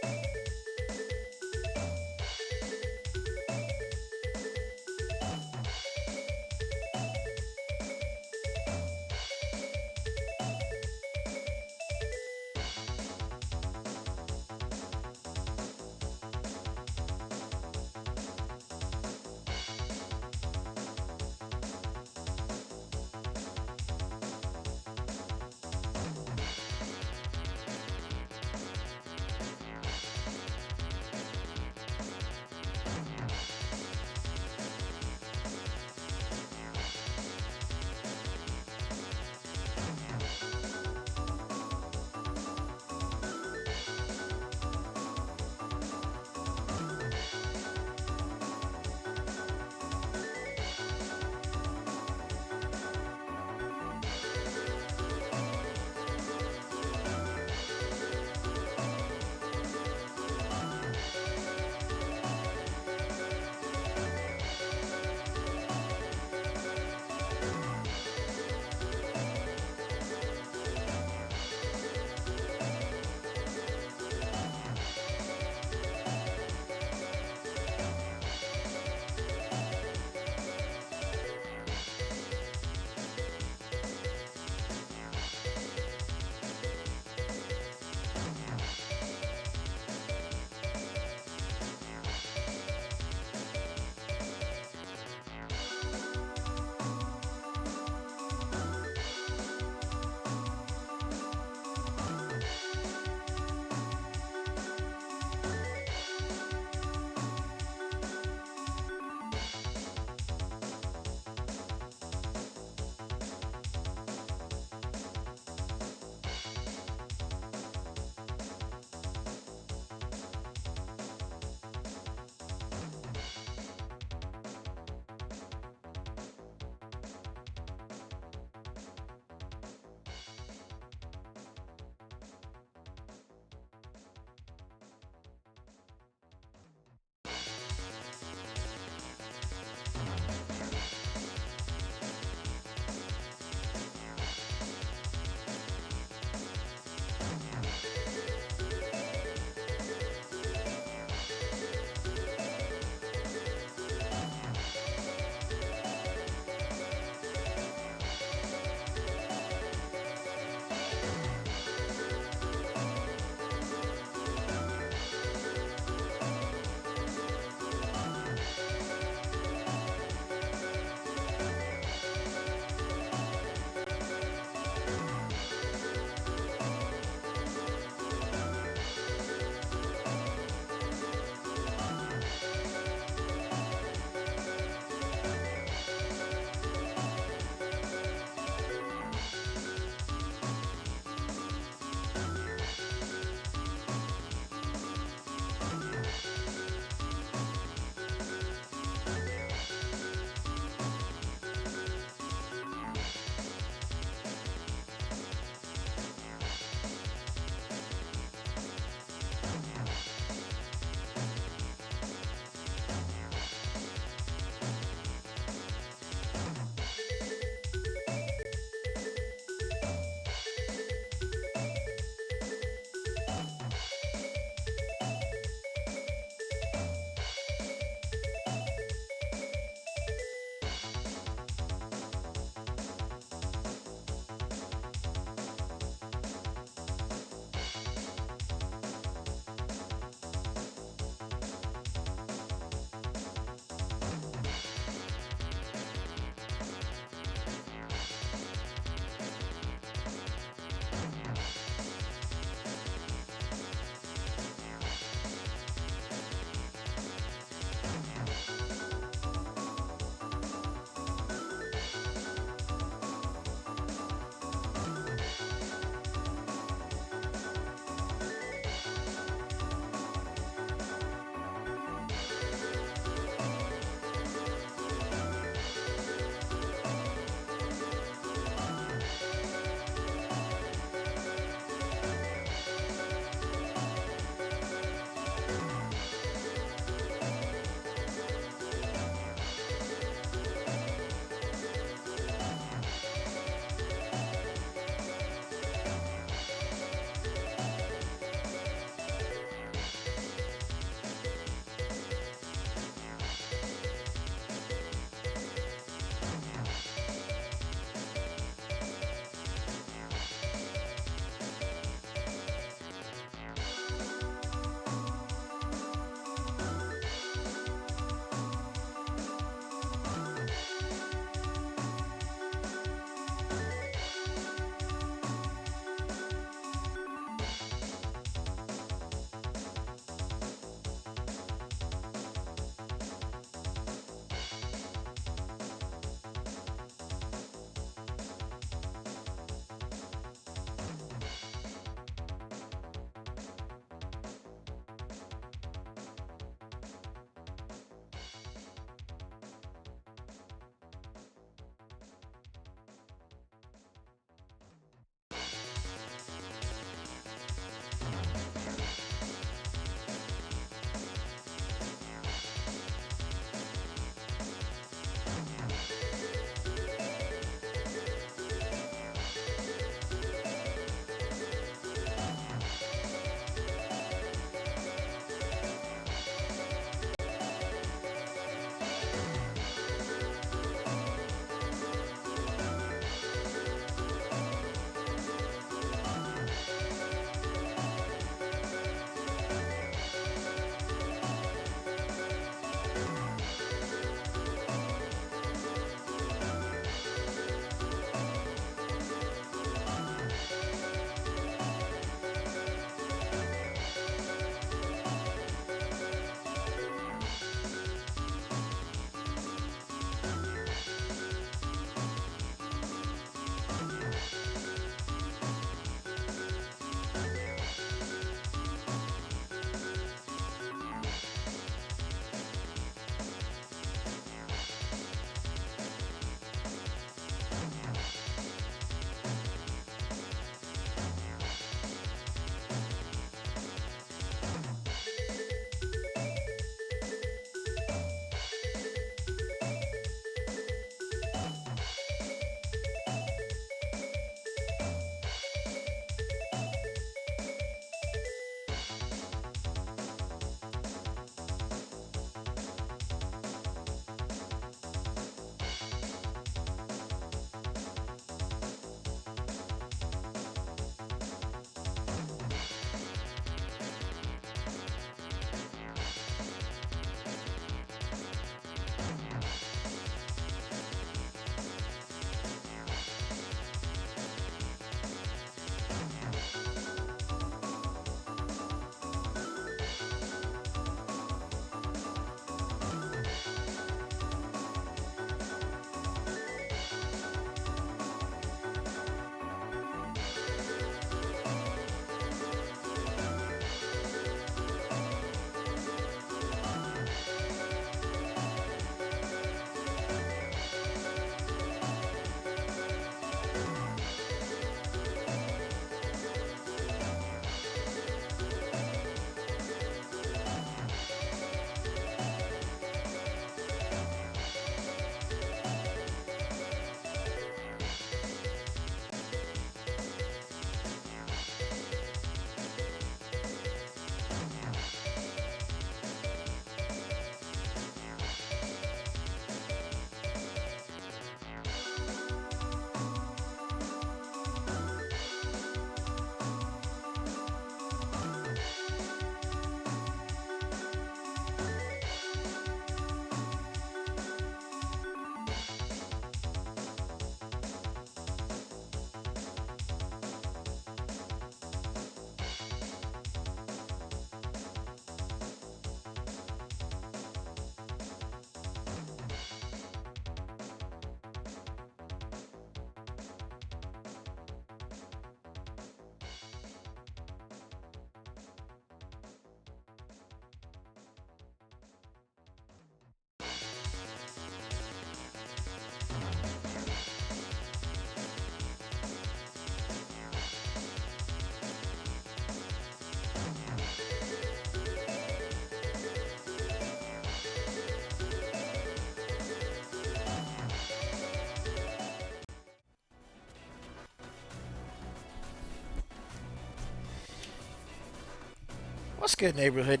What's good, neighborhood?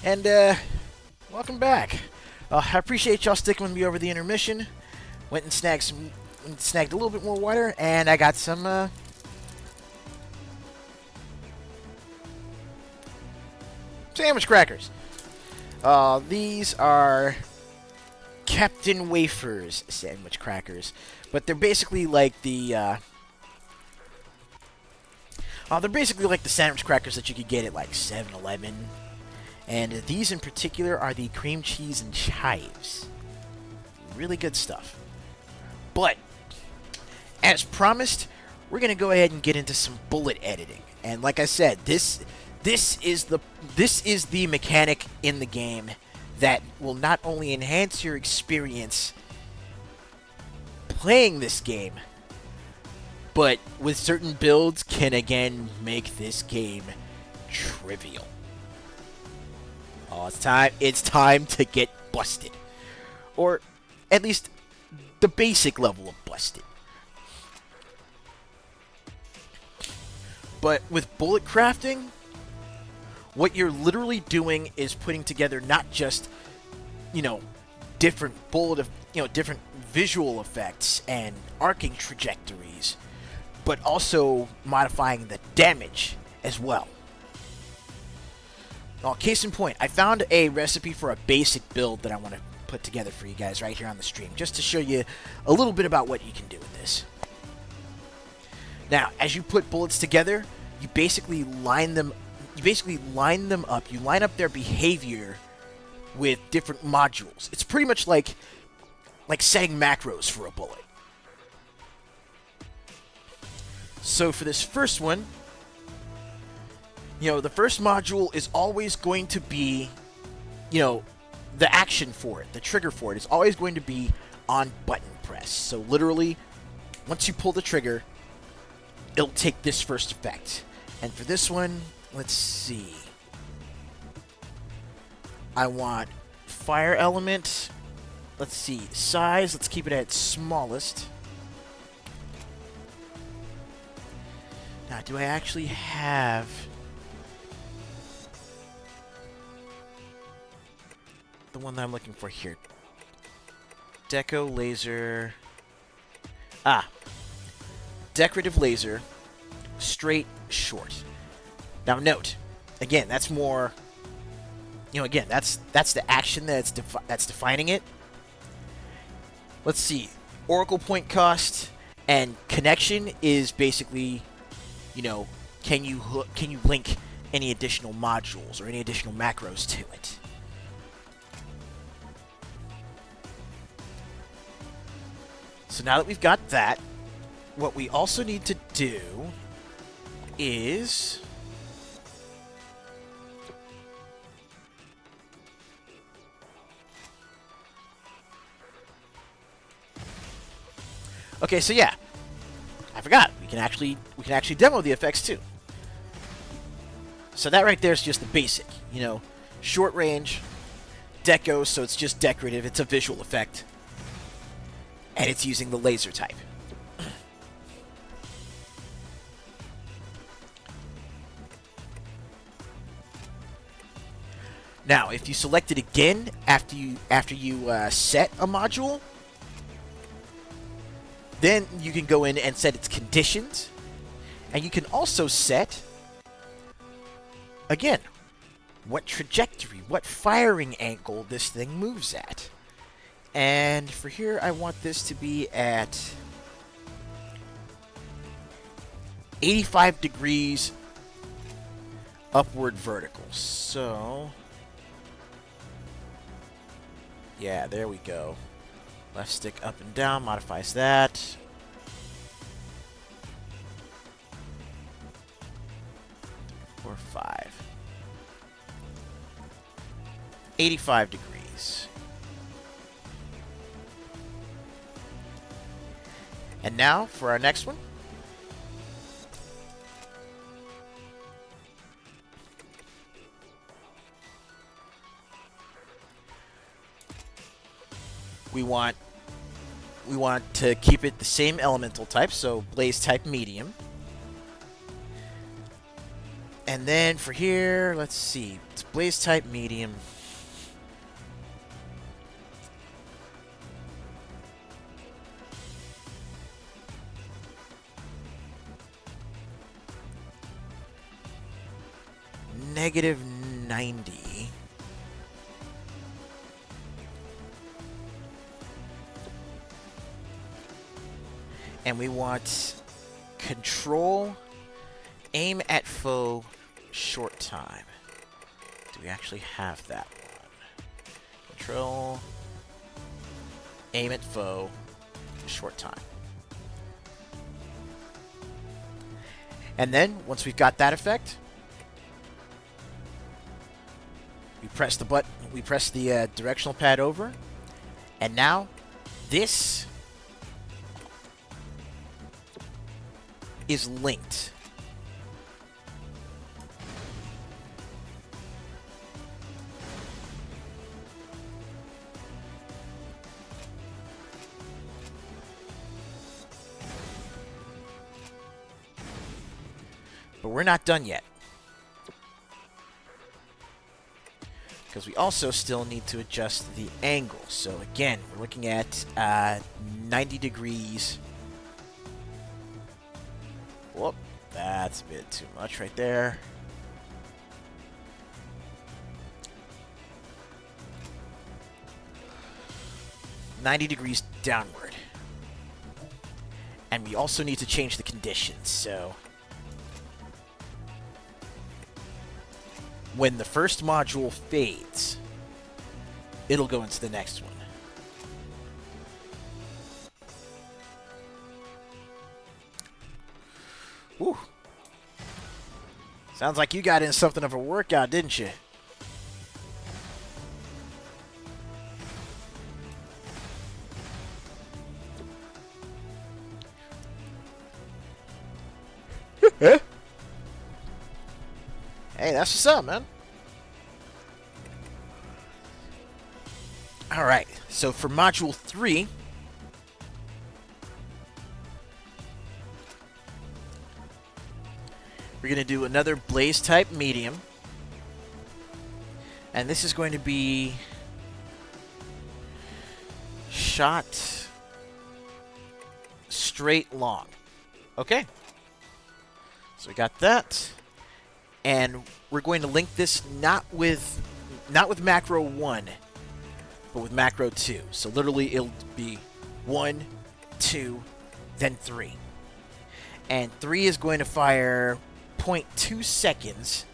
And, welcome back. I appreciate y'all sticking with me over the intermission. Went and snagged a little bit more water, and I got some, sandwich crackers. These are Captain Wafers sandwich crackers, but they're basically like the, they're basically like the sandwich crackers that you could get at like 7-Eleven. And these in particular are the cream cheese and chives. Really good stuff. But, as promised, we're going to go ahead and get into some bullet editing. And like I said, this is the mechanic in the game that will not only enhance your experience playing this game, but with certain builds can again make this game trivial. Oh, it's time to get busted. Or at least the basic level of busted. But with bullet crafting, what you're literally doing is putting together not just, different different visual effects and arcing trajectories, but also modifying the damage as well. Well, case in point, I found a recipe for a basic build that I want to put together for you guys right here on the stream, just to show you a little bit about what you can do with this. Now, as you put bullets together, you basically line them up. You line up their behavior with different modules. It's pretty much like setting macros for a bullet. So for this first one, the first module is always going to be, the action for it, the trigger for it is always going to be on button press. So literally, once you pull the trigger, it'll take this first effect. And for this one, let's see. I want fire element. Let's see. Size, let's keep it at smallest. Now, do I actually have... the one that I'm looking for here? Deco laser... decorative laser, straight, short. Now note, again, that's more, again, that's the action that's defining it. Let's see, Oracle point cost and connection is basically, can you link any additional modules or any additional macros to it? So now that we've got that, what we also need to do is okay, so yeah, I forgot. We can actually demo the effects too. So that right there is just the basic, short range, deco, so it's just decorative, it's a visual effect. And it's using the laser type. Now, if you select it again after you set a module, then you can go in and set its conditions, and you can also set, again, what trajectory, what firing angle this thing moves at. And for here, I want this to be at 85 degrees upward vertical. So, yeah, there we go. Left stick up and down modifies that. Or 5. 85 degrees. And now for our next one. We want to keep it the same elemental type, so blaze type medium. And then for here, let's see. It's blaze type medium. Negative 90. And we want control, aim at foe, short time. Do we actually have that one? Control, aim at foe, short time. And then, once we've got that effect, we press the button, we press the directional pad over, and now this is linked. But we're not done yet, because we also still need to adjust the angle. So again, we're looking at 90 degrees. Whoop, that's a bit too much right there. $90 degrees downward. And we also need to change the conditions, so when the first module fades, it'll go into the next one. Whew. Sounds like you got in something of a workout, didn't you? Hey, that's what's up, man. Alright, so for Module 3, we're going to do another Blaze type medium. And this is going to be shot straight long. Okay. So we got that. And we're going to link this not with macro 1, but with macro 2. So literally it'll be 1, 2, then 3. And 3 is going to fire 0.2 seconds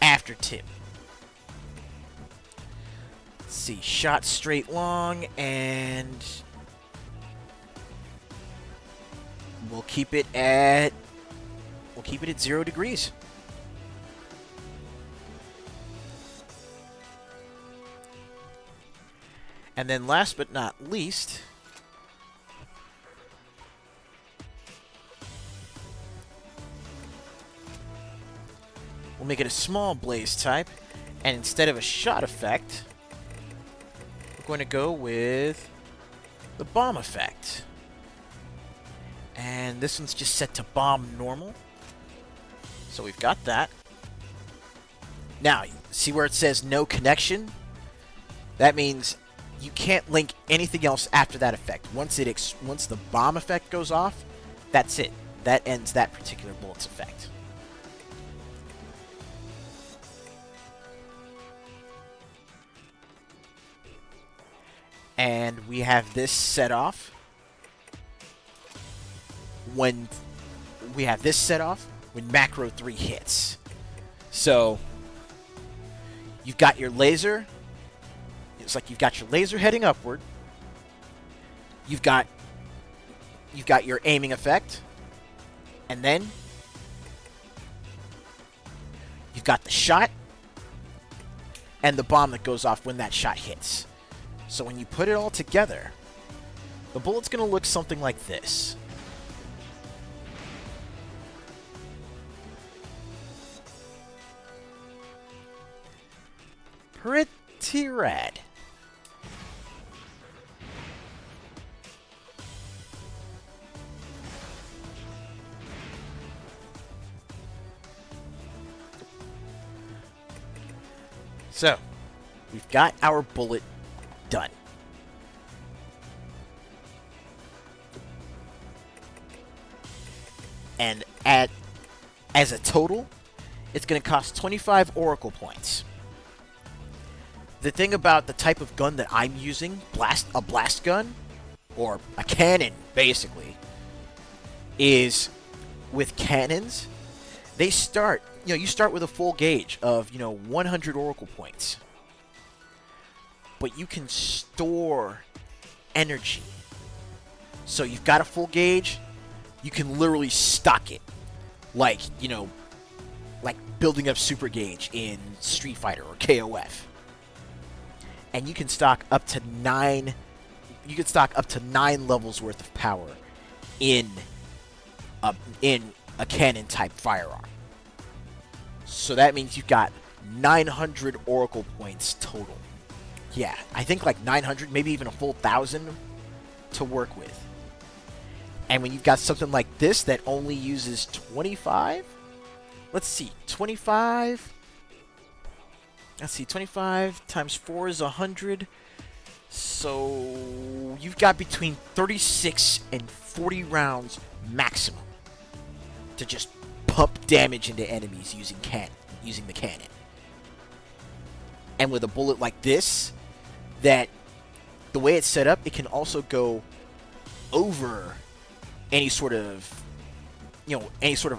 after 2. Let's see, shot straight long, and we'll keep it at 0 degrees. And then last but not least, we'll make it a small blaze type, and instead of a shot effect, we're going to go with the bomb effect. And this one's just set to bomb normal. So we've got that. Now, see where it says no connection? That means you can't link anything else after that effect. Once the bomb effect goes off, that's it. That ends that particular bullet's effect. And we have this set off when macro 3 hits. So you've got your laser. It's like you've got your laser heading upward. You've got your aiming effect. And then you've got the shot and the bomb that goes off when that shot hits. So when you put it all together, the bullet's going to look something like this. Pretty rad. So, we've got our bullet done. And as a total, it's going to cost 25 Oracle points. The thing about the type of gun that I'm using, a blast gun, or a cannon, basically, is with cannons, they start, you start with a full gauge of, 100 Oracle points. But you can store energy. So you've got a full gauge, you can literally stock it. Like, like building up super gauge in Street Fighter or KOF. And you can stock up to 9 levels worth of power in a cannon type firearm. So that means you've got 900 Oracle points total. Yeah, I think like 900, maybe even a full 1,000 to work with. And when you've got something like this that only uses 25, let's see, 25. Let's see, 25 times 4 is 100. So you've got between 36 and 40 rounds maximum to just pump damage into enemies using the cannon. And with a bullet like this, that the way it's set up, it can also go over any sort of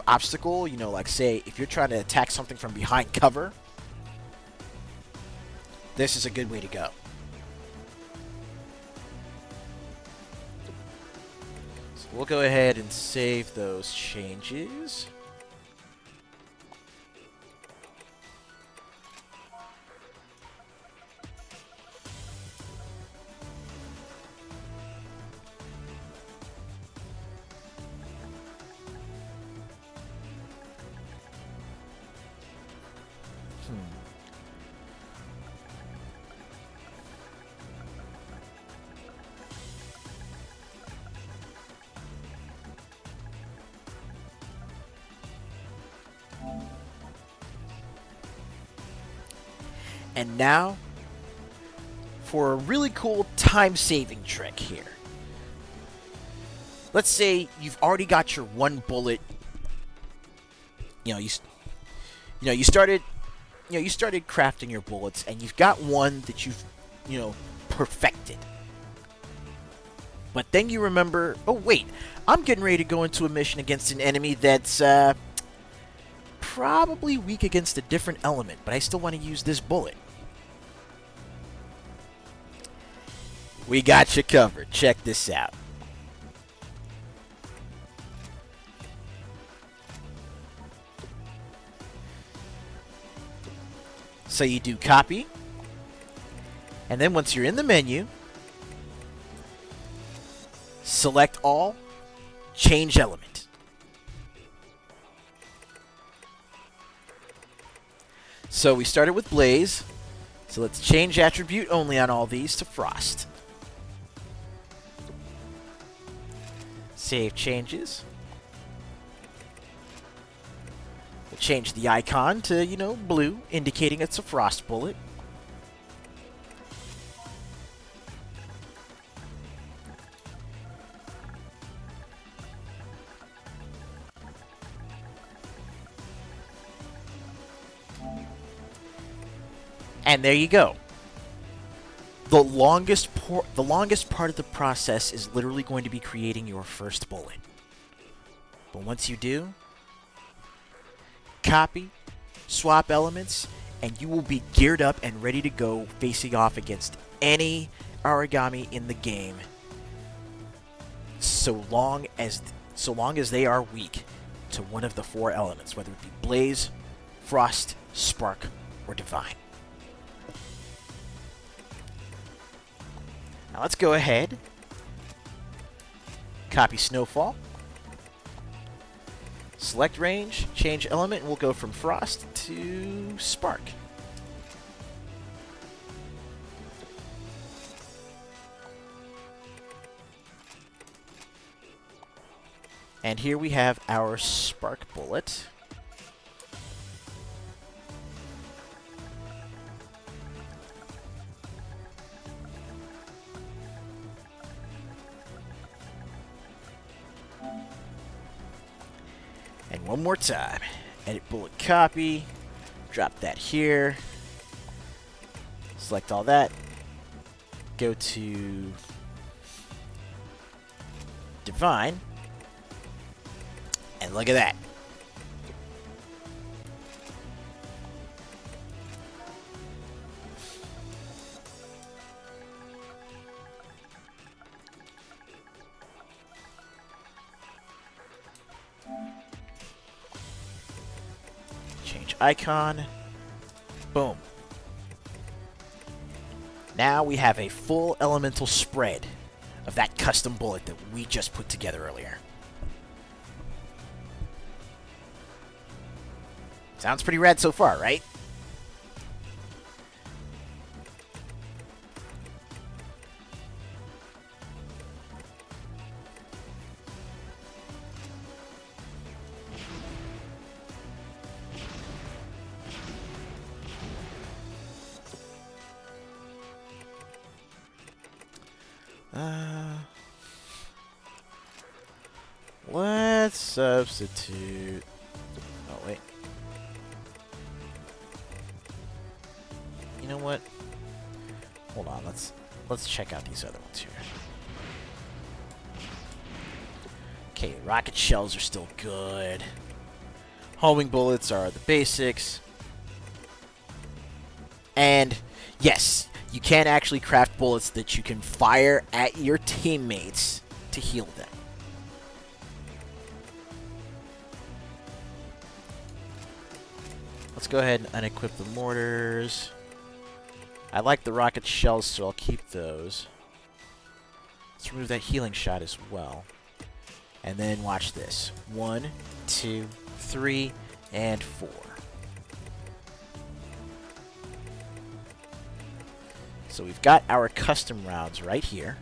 obstacle. Like say if you're trying to attack something from behind cover, this is a good way to go. So we'll go ahead and save those changes. And now, for a really cool time-saving trick here. Let's say you've already got your one bullet. You started crafting your bullets, and you've got one that you've, perfected. But then you remember, oh wait, I'm getting ready to go into a mission against an enemy that's probably weak against a different element, but I still want to use this bullet. We got you covered. Check this out. So you do copy, and then once you're in the menu, select all, change element. So we started with Blaze, so let's change attribute only on all these to Frost. Save changes. We'll change the icon to, blue, indicating it's a Frost bullet. And there you go. The longest part of the process is literally going to be creating your first bullet. But once you do, copy, swap elements, and you will be geared up and ready to go facing off against any origami in the game. So long as they are weak to one of the 4 elements, whether it be Blaze, Frost, Spark, or Divine. Now let's go ahead, copy Snowfall, select range, change element, and we'll go from Frost to Spark. And here we have our Spark bullet. And one more time. Edit bullet copy. Drop that here. Select all that. Go to Divine. And look at that. Change icon. Boom. Now we have a full elemental spread of that custom bullet that we just put together earlier. Sounds pretty rad so far, right? Let's substitute. Oh wait. You know what? Hold on. Let's check out these other ones here. Okay, rocket shells are still good. Homing bullets are the basics. And yes, you can actually craft bullets that you can fire at your teammates to heal them. Let's go ahead and unequip the mortars. I like the rocket shells, so I'll keep those. Let's remove that healing shot as well. And then watch this. 1, 2, 3, and 4. So we've got our custom rounds right here.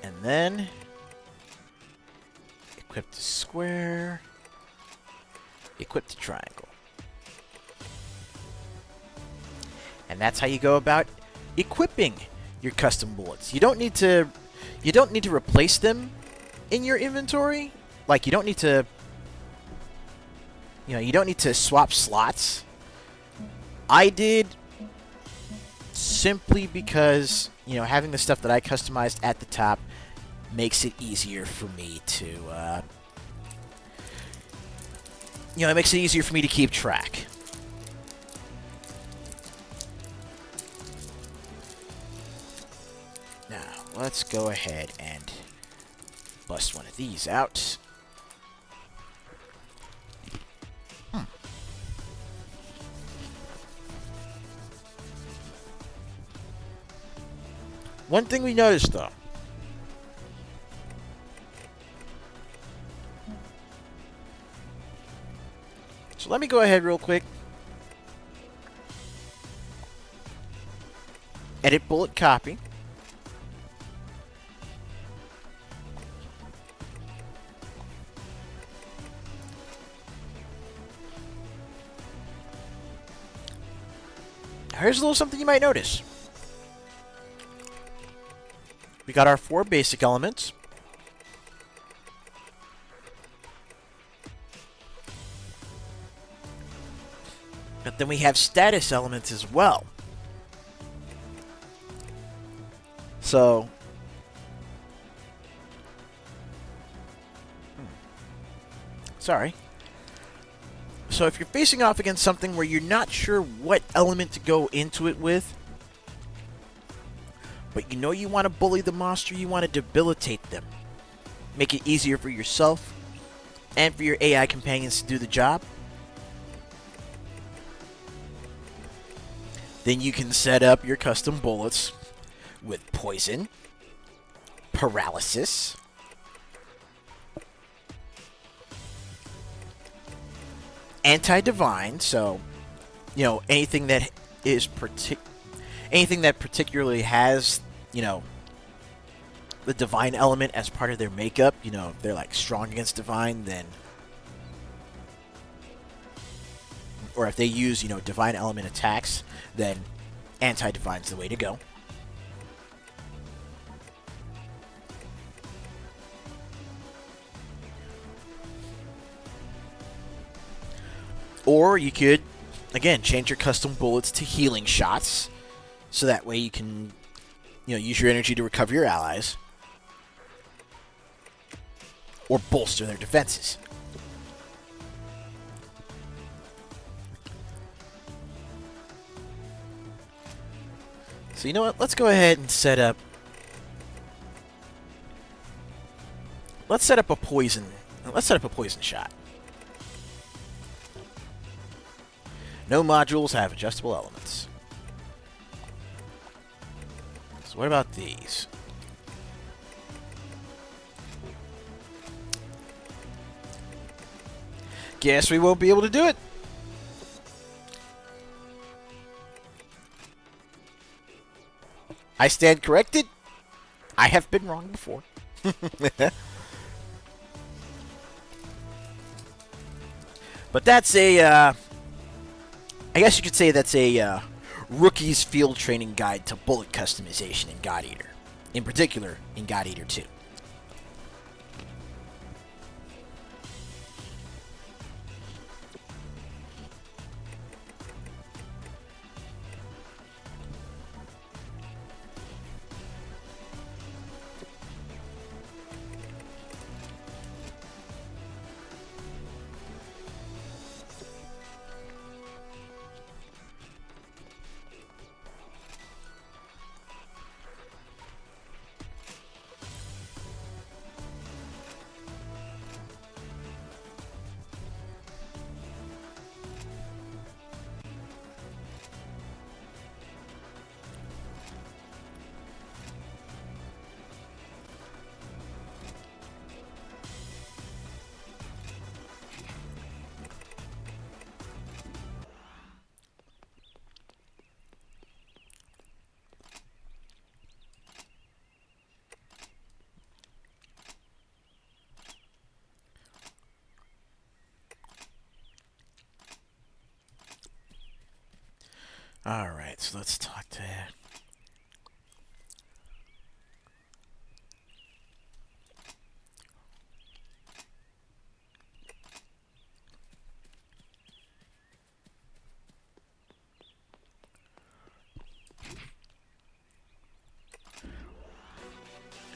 And then equip the square, equip the triangle. And that's how you go about equipping your custom bullets. You don't need to replace them in your inventory. Like you don't need to swap slots. I did simply because, having the stuff that I customized at the top makes it easier for me to, it makes it easier for me to keep track. Now, let's go ahead and bust one of these out. One thing we noticed, though. So let me go ahead real quick. Edit bullet copy. Here's a little something you might notice. We got our 4 basic elements. But then we have status elements as well. So, sorry. So if you're facing off against something where you're not sure what element to go into it with, but you want to bully the monster, you want to debilitate them, make it easier for yourself and for your AI companions to do the job, then you can set up your custom bullets with poison, paralysis, anti-divine, so anything that is anything that particularly has, the divine element as part of their makeup, if they're like strong against divine, then, or if they use, divine element attacks, then anti-divine's the way to go. Or you could, again, change your custom bullets to healing shots, so that way you can, use your energy to recover your allies, or bolster their defenses. So you know what? Let's go ahead and set up. Let's set up a poison. Let's set up a poison shot. No modules have adjustable elements. So what about these? Guess we won't be able to do it. I stand corrected. I have been wrong before. But that's a, I guess you could say that's a rookie's field training guide to bullet customization in God Eater. In particular, in God Eater 2. Alright, so let's talk to...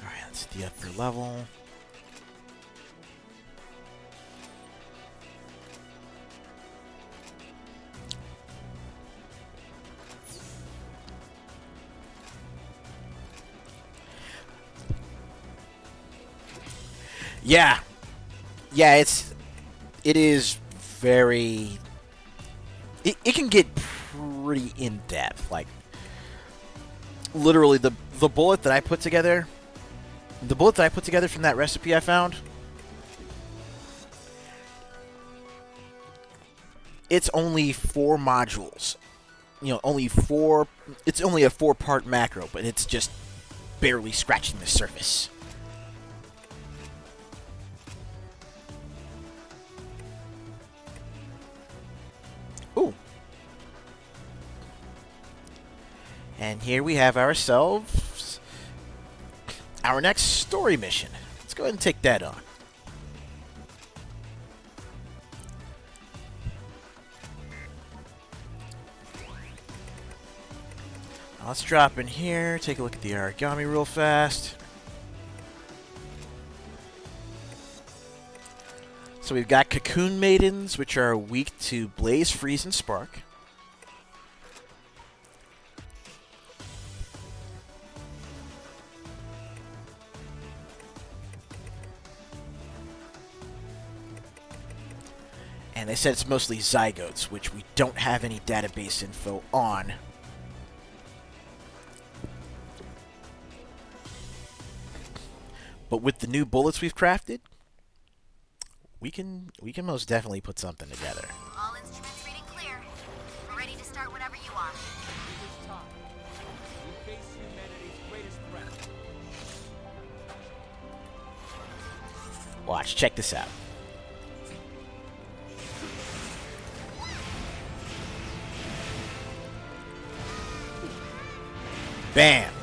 Alright, that's the upper level. Yeah. Yeah, it is very... It can get pretty in-depth. Like, literally, the bullet that I put together... The bullet that I put together from that recipe I found... It's only 4 modules. Only 4... It's only a 4-part macro, but it's just barely scratching the surface. Ooh. And here we have ourselves our next story mission. Let's go ahead and take that on. Now let's drop in here, take a look at the origami real fast. So we've got Cocoon Maidens, which are weak to Blaze, Freeze, and Spark. And they said it's mostly Zygotes, which we don't have any database info on. But with the new bullets we've crafted, we can most definitely put something together. All instruments reading clear. We're ready to start whenever you are. It is time. Watch, check this out. Bam!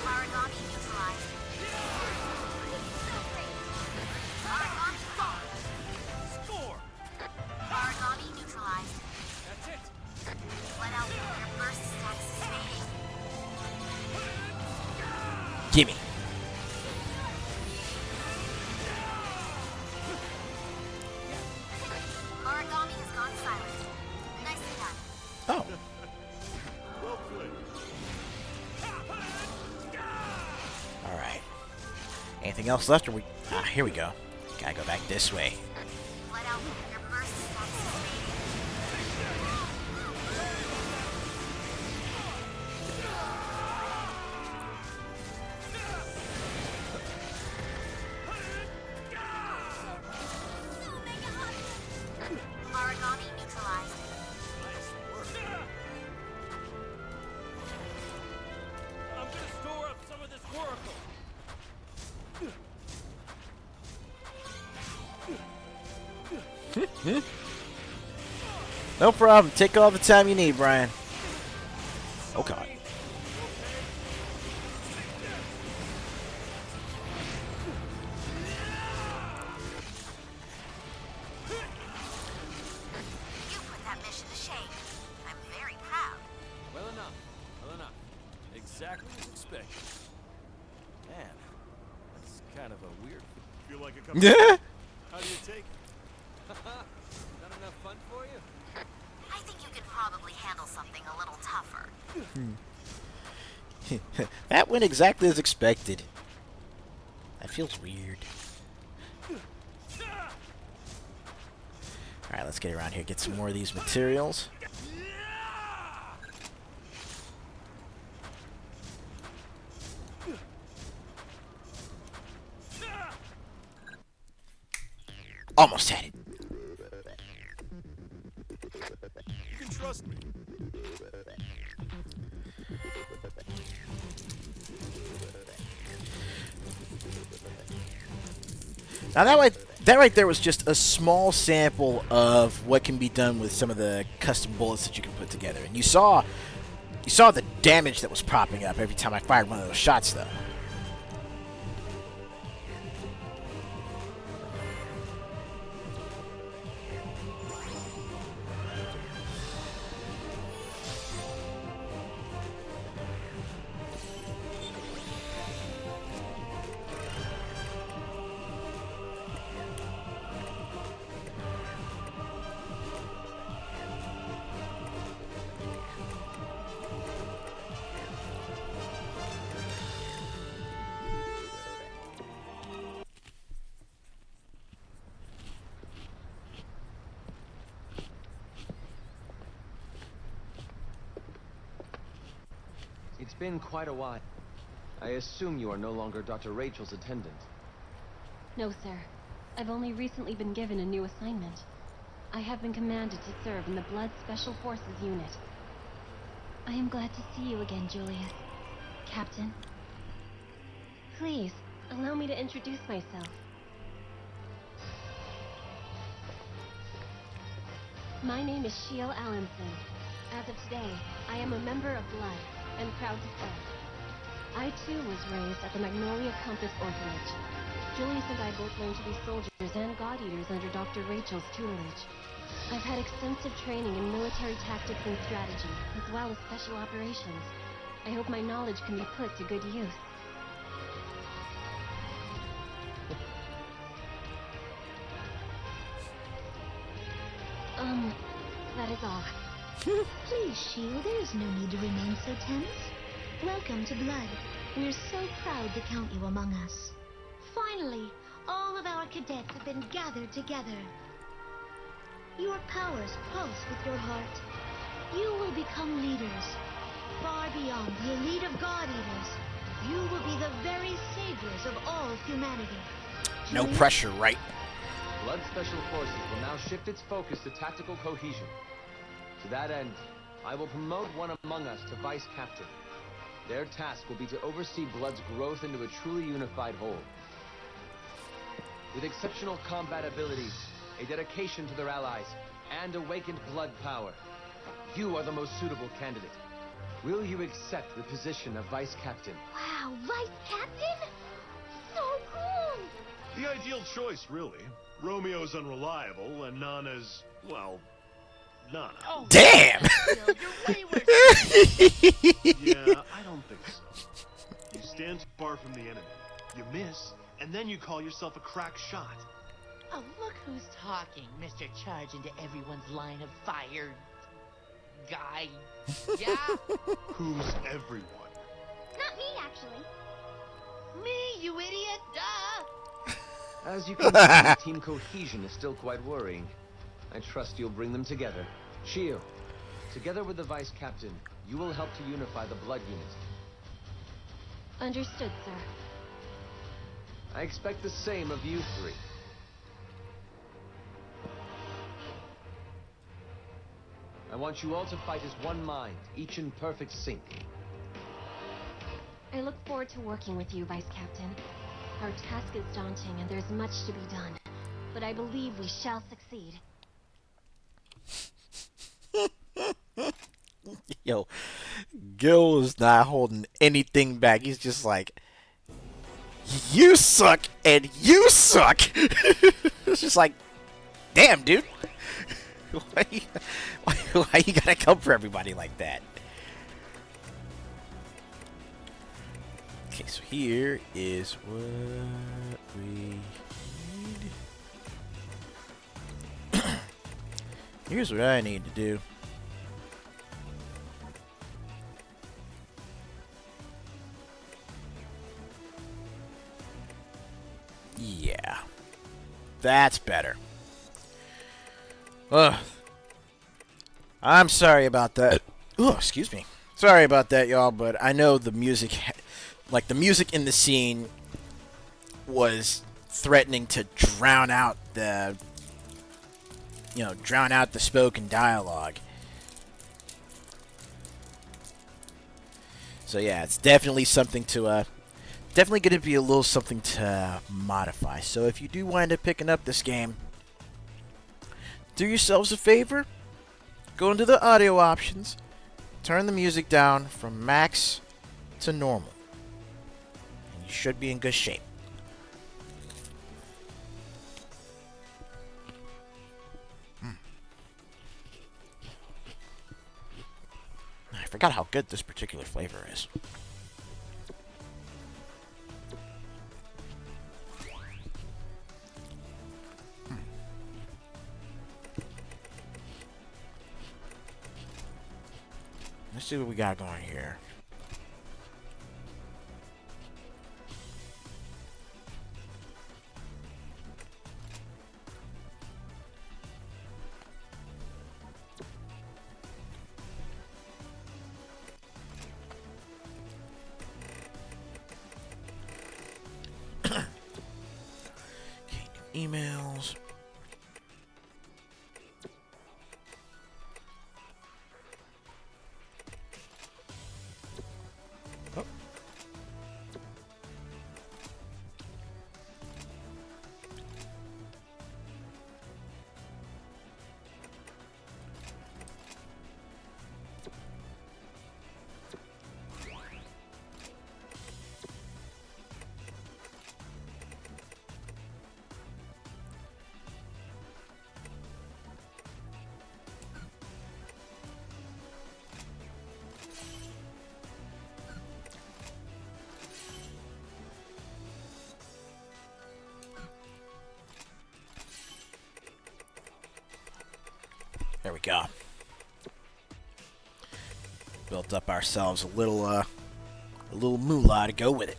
Origami neutralized. Origami gone. Score! Origami neutralized. That's it. Let out your burst attacks is fading. Gimme. Origami has gone silent. Nicely done. Oh. Well played. All right. Anything else left? Or we? Ah, here we go. Gotta go back this way. Let out your burst attacks is fading. Origami neutralized. I'm gonna store up some of this Oracle. No problem. Take all the time you need, Brian. Oh God. You put that mission to shame. I'm very proud. Well enough. Well enough. Exactly as expected. Man, that's kind of a weird. Feel like a cup of How do you take it? Not enough fun for you? I think you can probably handle something a little tougher. That went exactly as expected. That feels weird. Alright, let's get around here, get some more of these materials. Almost had it. You can trust me. Now that right there was just a small sample of what can be done with some of the custom bullets that you can put together. And you saw the damage that was popping up every time I fired one of those shots, though. It's been quite a while. I assume you are no longer Dr. Rachel's attendant. No, sir. I've only recently been given a new assignment. I have been commanded to serve in the Blood Special Forces unit. I am glad to see you again, Julius. Captain. Please, allow me to introduce myself. My name is Shiel Allenson. As of today, I am a member of Blood, and proud to serve. I too was raised at the Magnolia Compass Orphanage. Julius and I both learned to be soldiers and God Eaters under Dr. Rachel's tutelage. I've had extensive training in military tactics and strategy, as well as special operations. I hope my knowledge can be put to good use. That is all. Please, Shield, there's no need to remain so tense. Welcome to Blood. We're so proud to count you among us. Finally, all of our cadets have been gathered together. Your powers pulse with your heart. You will become leaders. Far beyond the elite of God Eaters, you will be the very saviors of all humanity. No Julius? pressure, right? Blood Special Forces will now shift its focus to tactical cohesion. To that end, I will promote one among us to Vice Captain. Their task will be to oversee Blood's growth into a truly unified whole. With exceptional combat abilities, a dedication to their allies, and awakened blood power, you are the most suitable candidate. Will you accept the position of Vice Captain? Wow, Vice Captain? So cool! The ideal choice, really. Romeo's unreliable, and Nana's, well, Nana. Oh, Damn! Gil, you're way worse. Yeah, I don't think so. You stand too far from the enemy. You miss, and then you call yourself a crack shot. Oh, look who's talking, Mr. Charge into everyone's line of fire guy. Yeah? Who's everyone? Not me, actually. Me, you idiot! Duh! As you can see, team cohesion is still quite worrying. I trust you'll bring them together. Shio, together with the Vice Captain, you will help to unify the Blood Unit. Understood, sir. I expect the same of you three. I want you all to fight as one mind, each in perfect sync. I look forward to working with you, Vice Captain. Our task is daunting and there's much to be done, but I believe we shall succeed. Yo, Gil is not holding anything back. He's just like, you suck and you suck. It's just like, damn, dude. Why you gotta come for everybody like that? Okay, so here is what we need. Here's what I need to do. Yeah. That's better. Ugh. I'm sorry about that. Oh, excuse me. Sorry about that, y'all, but I know the music, like the music in the scene was threatening to drown out the, drown out the spoken dialogue. So yeah, it's definitely something to, definitely going to be a little something to modify. So if you do wind up picking up this game, do yourselves a favor, go into the audio options, turn the music down from max to normal, and you should be in good shape. I forgot how good this particular flavor is. Let's see what we got going here. Okay, new emails. There we go. Built up ourselves a little moolah to go with it.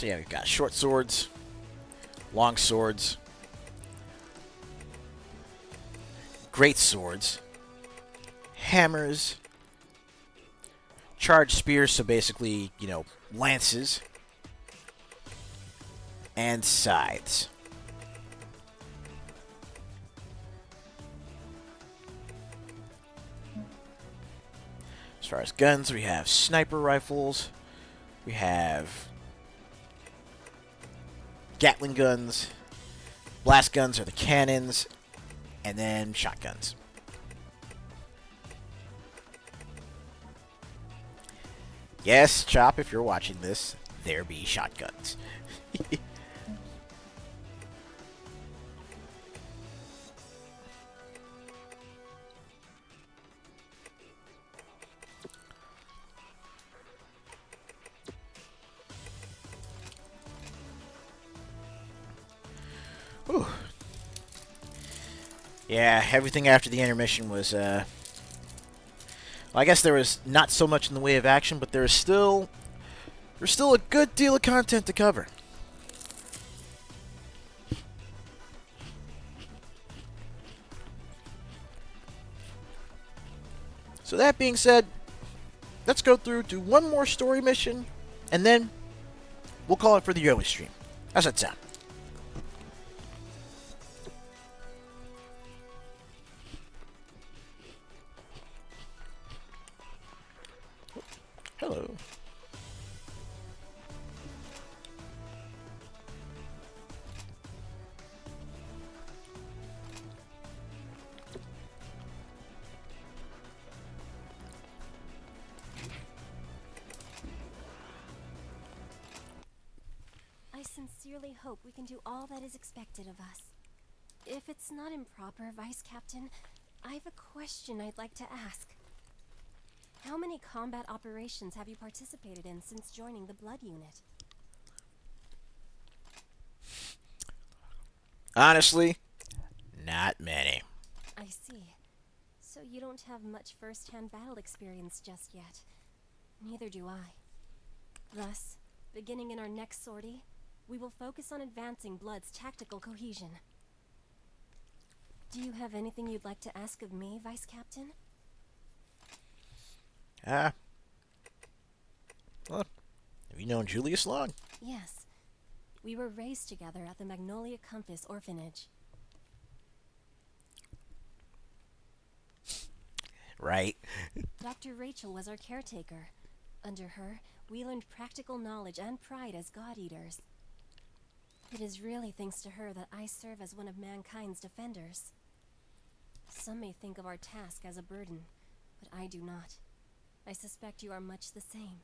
So yeah, we've got short swords, long swords, great swords, hammers, charged spears, so basically, you know, lances, and scythes. As far as guns, we have sniper rifles, we have Gatling guns, blast guns are the cannons, and then shotguns. Yes, Chop, if you're watching this, there be shotguns. Whew. Yeah, everything after the intermission was, well, I guess there was not so much in the way of action, but there's still a good deal of content to cover. So that being said, let's go through to one more story mission, and then we'll call it for the early stream. How's that sound? Hello. I sincerely hope we can do all that is expected of us. If it's not improper, Vice Captain, I have a question I'd like to ask. How many combat operations have you participated in since joining the Blood Unit? Honestly, not many. I see. So you don't have much first-hand battle experience just yet. Neither do I. Thus, beginning in our next sortie, we will focus on advancing Blood's tactical cohesion. Do you have anything you'd like to ask of me, Vice Captain? Well, have you known Julius long? Yes. We were raised together at the Magnolia Compass Orphanage. Right. Dr. Rachel was our caretaker. Under her, we learned practical knowledge and pride as God-Eaters. It is really thanks to her that I serve as one of mankind's defenders. Some may think of our task as a burden, but I do not. I suspect you are much the same.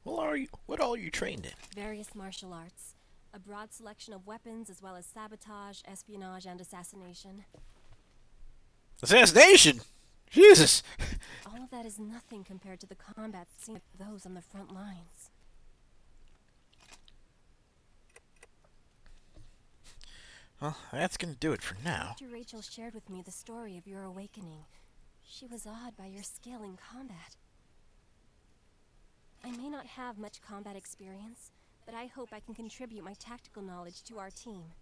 What all are you trained in? Various martial arts, a broad selection of weapons as well as sabotage, espionage, and assassination. Assassination? Jesus! All of that is nothing compared to the combat seen by those on the front lines. Well, that's gonna do it for now. Dr. Rachel shared with me the story of your awakening. She was awed by your skill in combat. I may not have much combat experience, but I hope I can contribute my tactical knowledge to our team.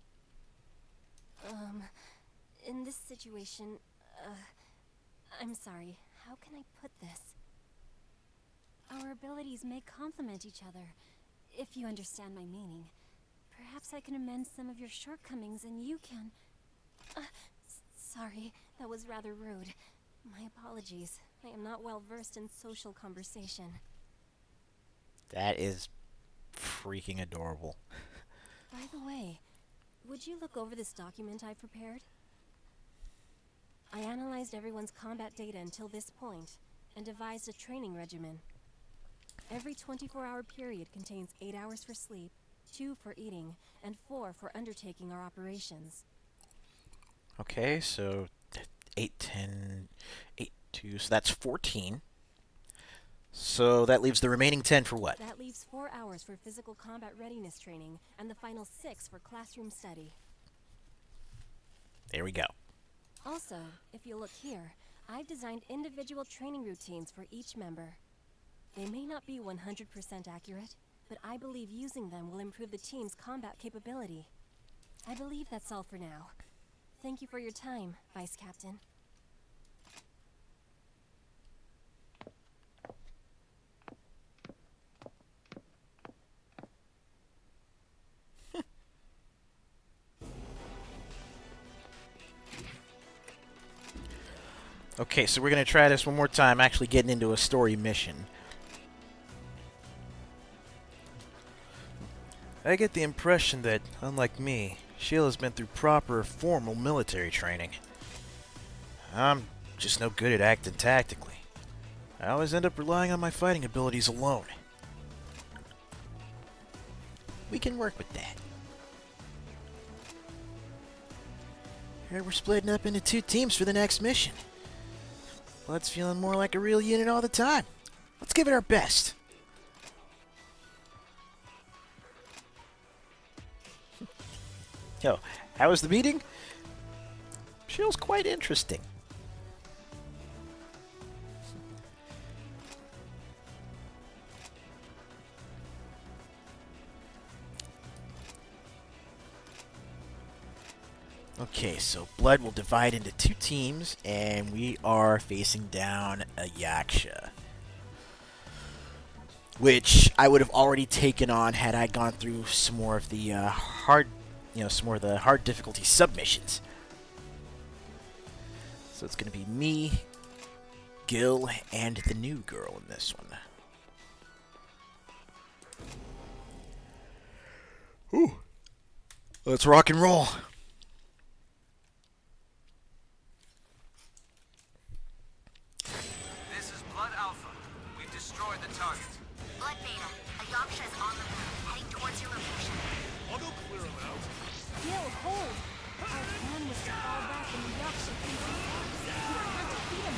In this situation, I'm sorry, how can I put this? Our abilities may complement each other, if you understand my meaning. Perhaps I can amend some of your shortcomings and you can... sorry, that was rather rude. My apologies. I am not well versed in social conversation. That is freaking adorable. By the way, would you look over this document I prepared? I analyzed everyone's combat data until this point, and devised a training regimen. Every 24-hour period contains 8 hours for sleep, 2 for eating, and 4 for undertaking our operations. Okay, so 8, 10, 8, 2, so that's 14. So that leaves the remaining 10 for what? That leaves 4 hours for physical combat readiness training, and the final 6 for classroom study. There we go. Also, if you look here, I've designed individual training routines for each member. They may not be 100% accurate, but I believe using them will improve the team's combat capability. I believe that's all for now. Thank you for your time, Vice Captain. Okay, so we're going to try this one more time, actually getting into a story mission. I get the impression that, unlike me, Sheila's been through proper, formal military training. I'm just no good at acting tactically. I always end up relying on my fighting abilities alone. We can work with that. Here we're splitting up into 2 teams for the next mission. Blood's feeling more like a real unit all the time. Let's give it our best. Yo, how was the meeting? Feels quite interesting. Okay, so Blood will divide into 2 teams, and we are facing down a Yaksha, which I would have already taken on had I gone through some more of the hard difficulty submissions. So it's going to be me, Gil, and the new girl in this one. Ooh, let's rock and roll. Blood Beta, a Yaksha is on the move, heading towards your location. I'll go clear him out. Gil, hold! Our plan was to fall back in the Yaksha thinks we can't defeat him.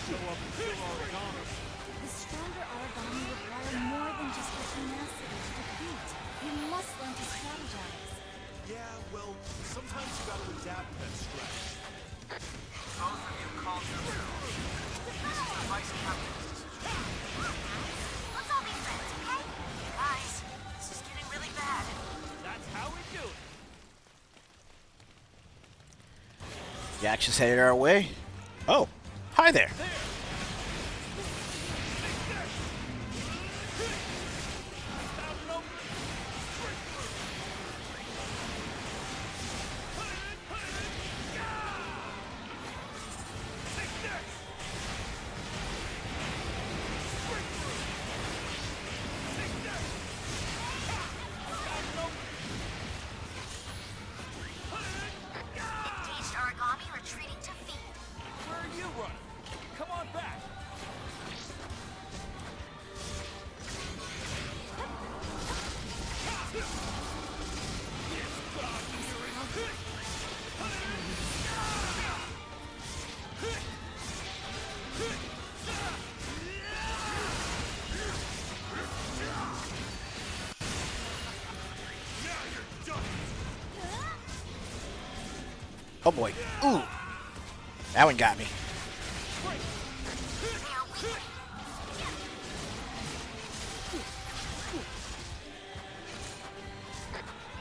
Show up and kill Origami. The stronger Origami require more than just the tenacity to defeat. You must learn to strategize. Yeah, well, sometimes you gotta adapt that strategy. Both of you calm yourselves. This is the Vice Captain's decision. Let's all be friends, okay? Guys, this is getting really bad. That's how we do it. Yaksha's headed our way. Oh, hi there. Engaged Origami retreating to feed. Where are you running? Come on back. Oh boy. Ooh. That one got me.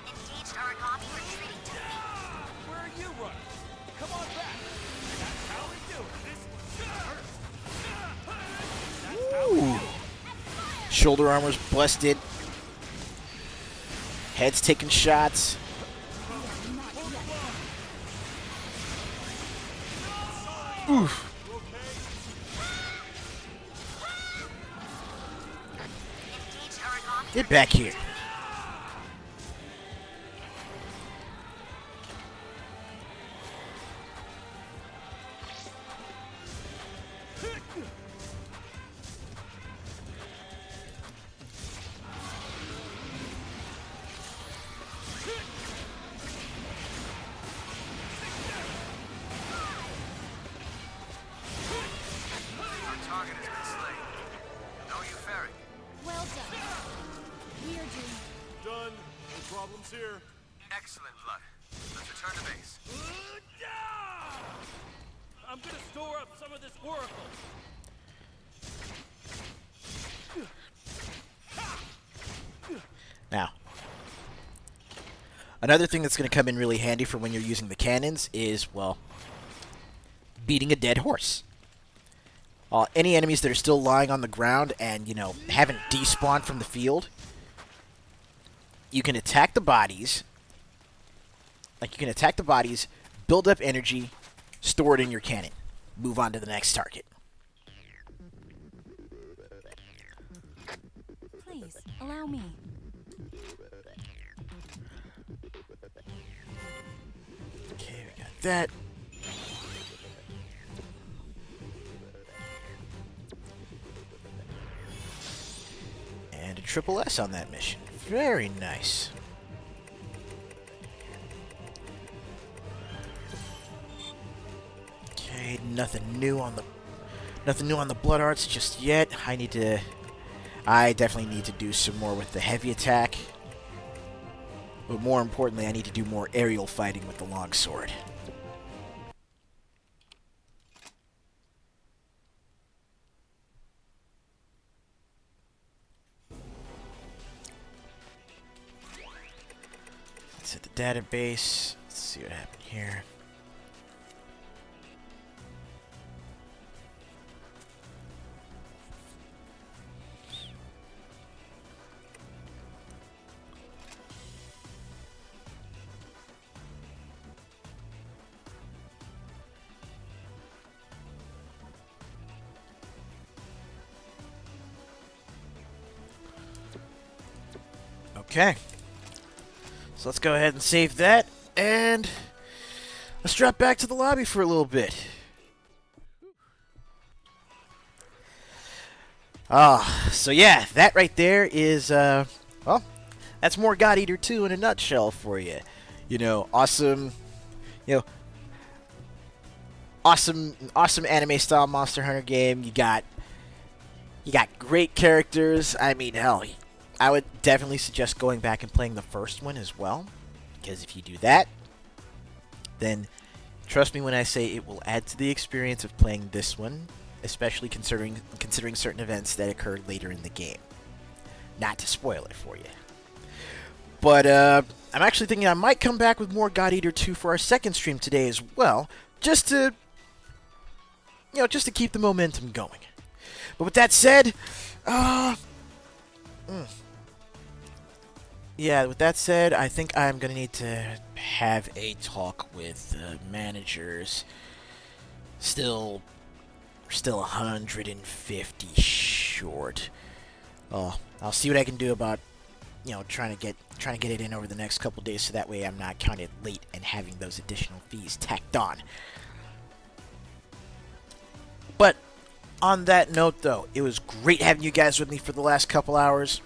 Engaged Origami retreating to feed. Where are you running? Come on back. That's how we do it. Ooh. Shoulder armor's busted. Head's taking shots. Oof. Engaged Origami. Get back here. Our target has been slain. No Uferi. Well done. We are doomed. Done. No problems here. Excellent, Blood. Let's return to base. I'm gonna store up some of this Oracle. Another thing that's going to come in really handy for when you're using the cannons is, well, beating a dead horse. Any enemies that are still lying on the ground and, you know, haven't despawned from the field, you can attack the bodies. Like, you can attack the bodies, build up energy, store it in your cannon. Move on to the next target. Please, allow me. Okay, we got that. And a triple S on that mission. Very nice. Okay, nothing new on the blood arts just yet. I definitely need to do some more with the heavy attack. But more importantly, I need to do more aerial fighting with the longsword. Let's hit the database. Let's see what happened here. Okay. So let's go ahead and save that, and let's drop back to the lobby for a little bit. So yeah, that right there is, well, that's more God Eater 2 in a nutshell for you. You know, awesome anime-style Monster Hunter game. You got great characters. I mean, hell, I would definitely suggest going back and playing the first one as well, because if you do that, then trust me when I say it will add to the experience of playing this one, especially considering certain events that occurred later in the game. Not to spoil it for you. But I'm actually thinking I might come back with more God Eater 2 for our second stream today as well, just to keep the momentum going. But with that said, yeah, with that said, I think I'm going to need to have a talk with managers. Still 150 short. I'll see what I can do about, trying to get it in over the next couple days, so that way I'm not counted late and having those additional fees tacked on. But on that note, though, it was great having you guys with me for the last couple hours.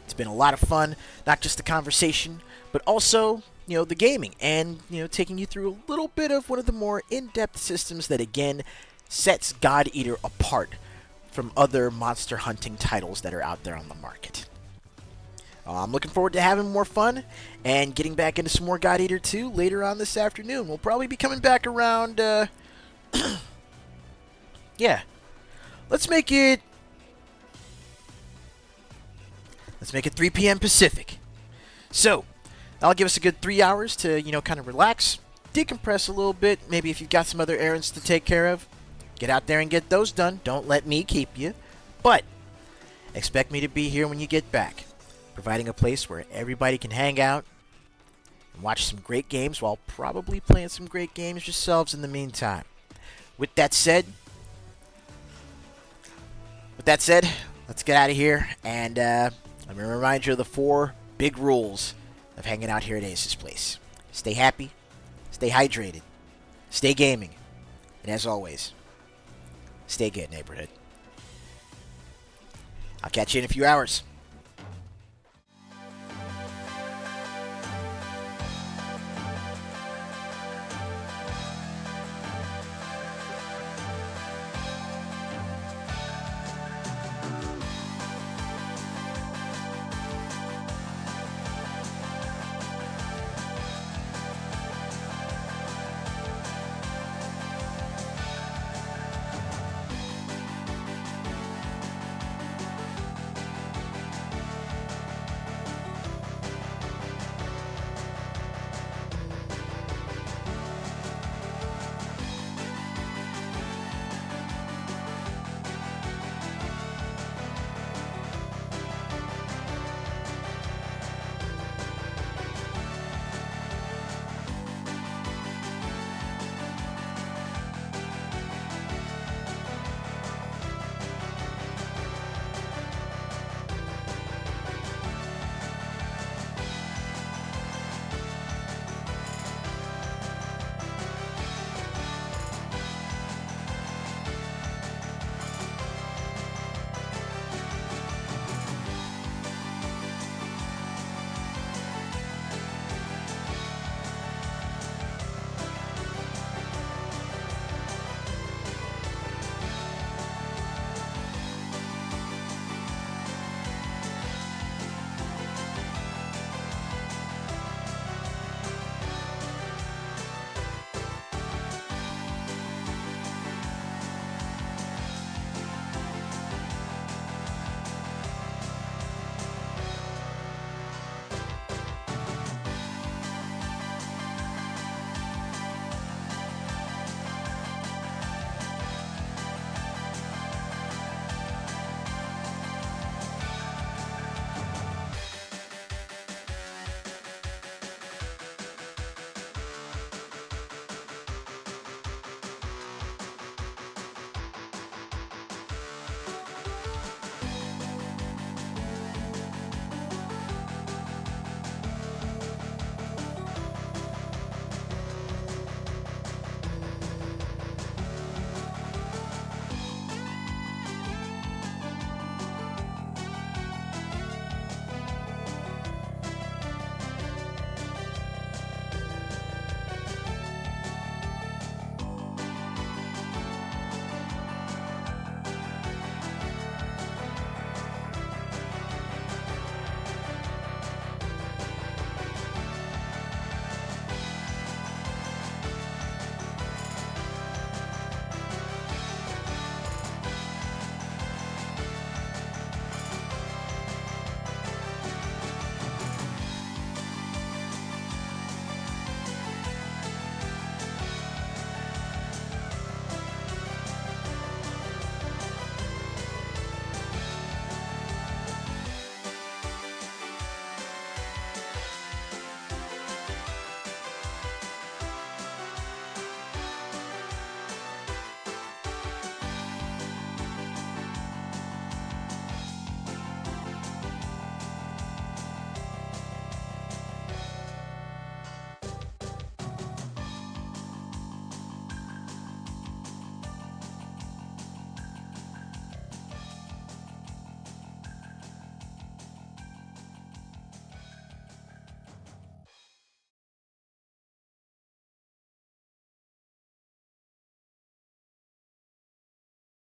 It's been a lot of fun, not just the conversation, but also, the gaming, and, taking you through a little bit of one of the more in-depth systems that, again, sets God Eater apart from other monster hunting titles that are out there on the market. I'm looking forward to having more fun and getting back into some more God Eater 2 later on this afternoon. We'll probably be coming back around, yeah. Let's make it 3 p.m. Pacific. So, that'll give us a good 3 hours to, kind of relax, decompress a little bit. Maybe if you've got some other errands to take care of, get out there and get those done. Don't let me keep you. But, expect me to be here when you get back, providing a place where everybody can hang out and watch some great games while probably playing some great games yourselves in the meantime. With that said, let's get out of here, and let me remind you of the 4 big rules of hanging out here at Ace's Place. Stay happy, stay hydrated, stay gaming, and as always, stay good, neighborhood. I'll catch you in a few hours.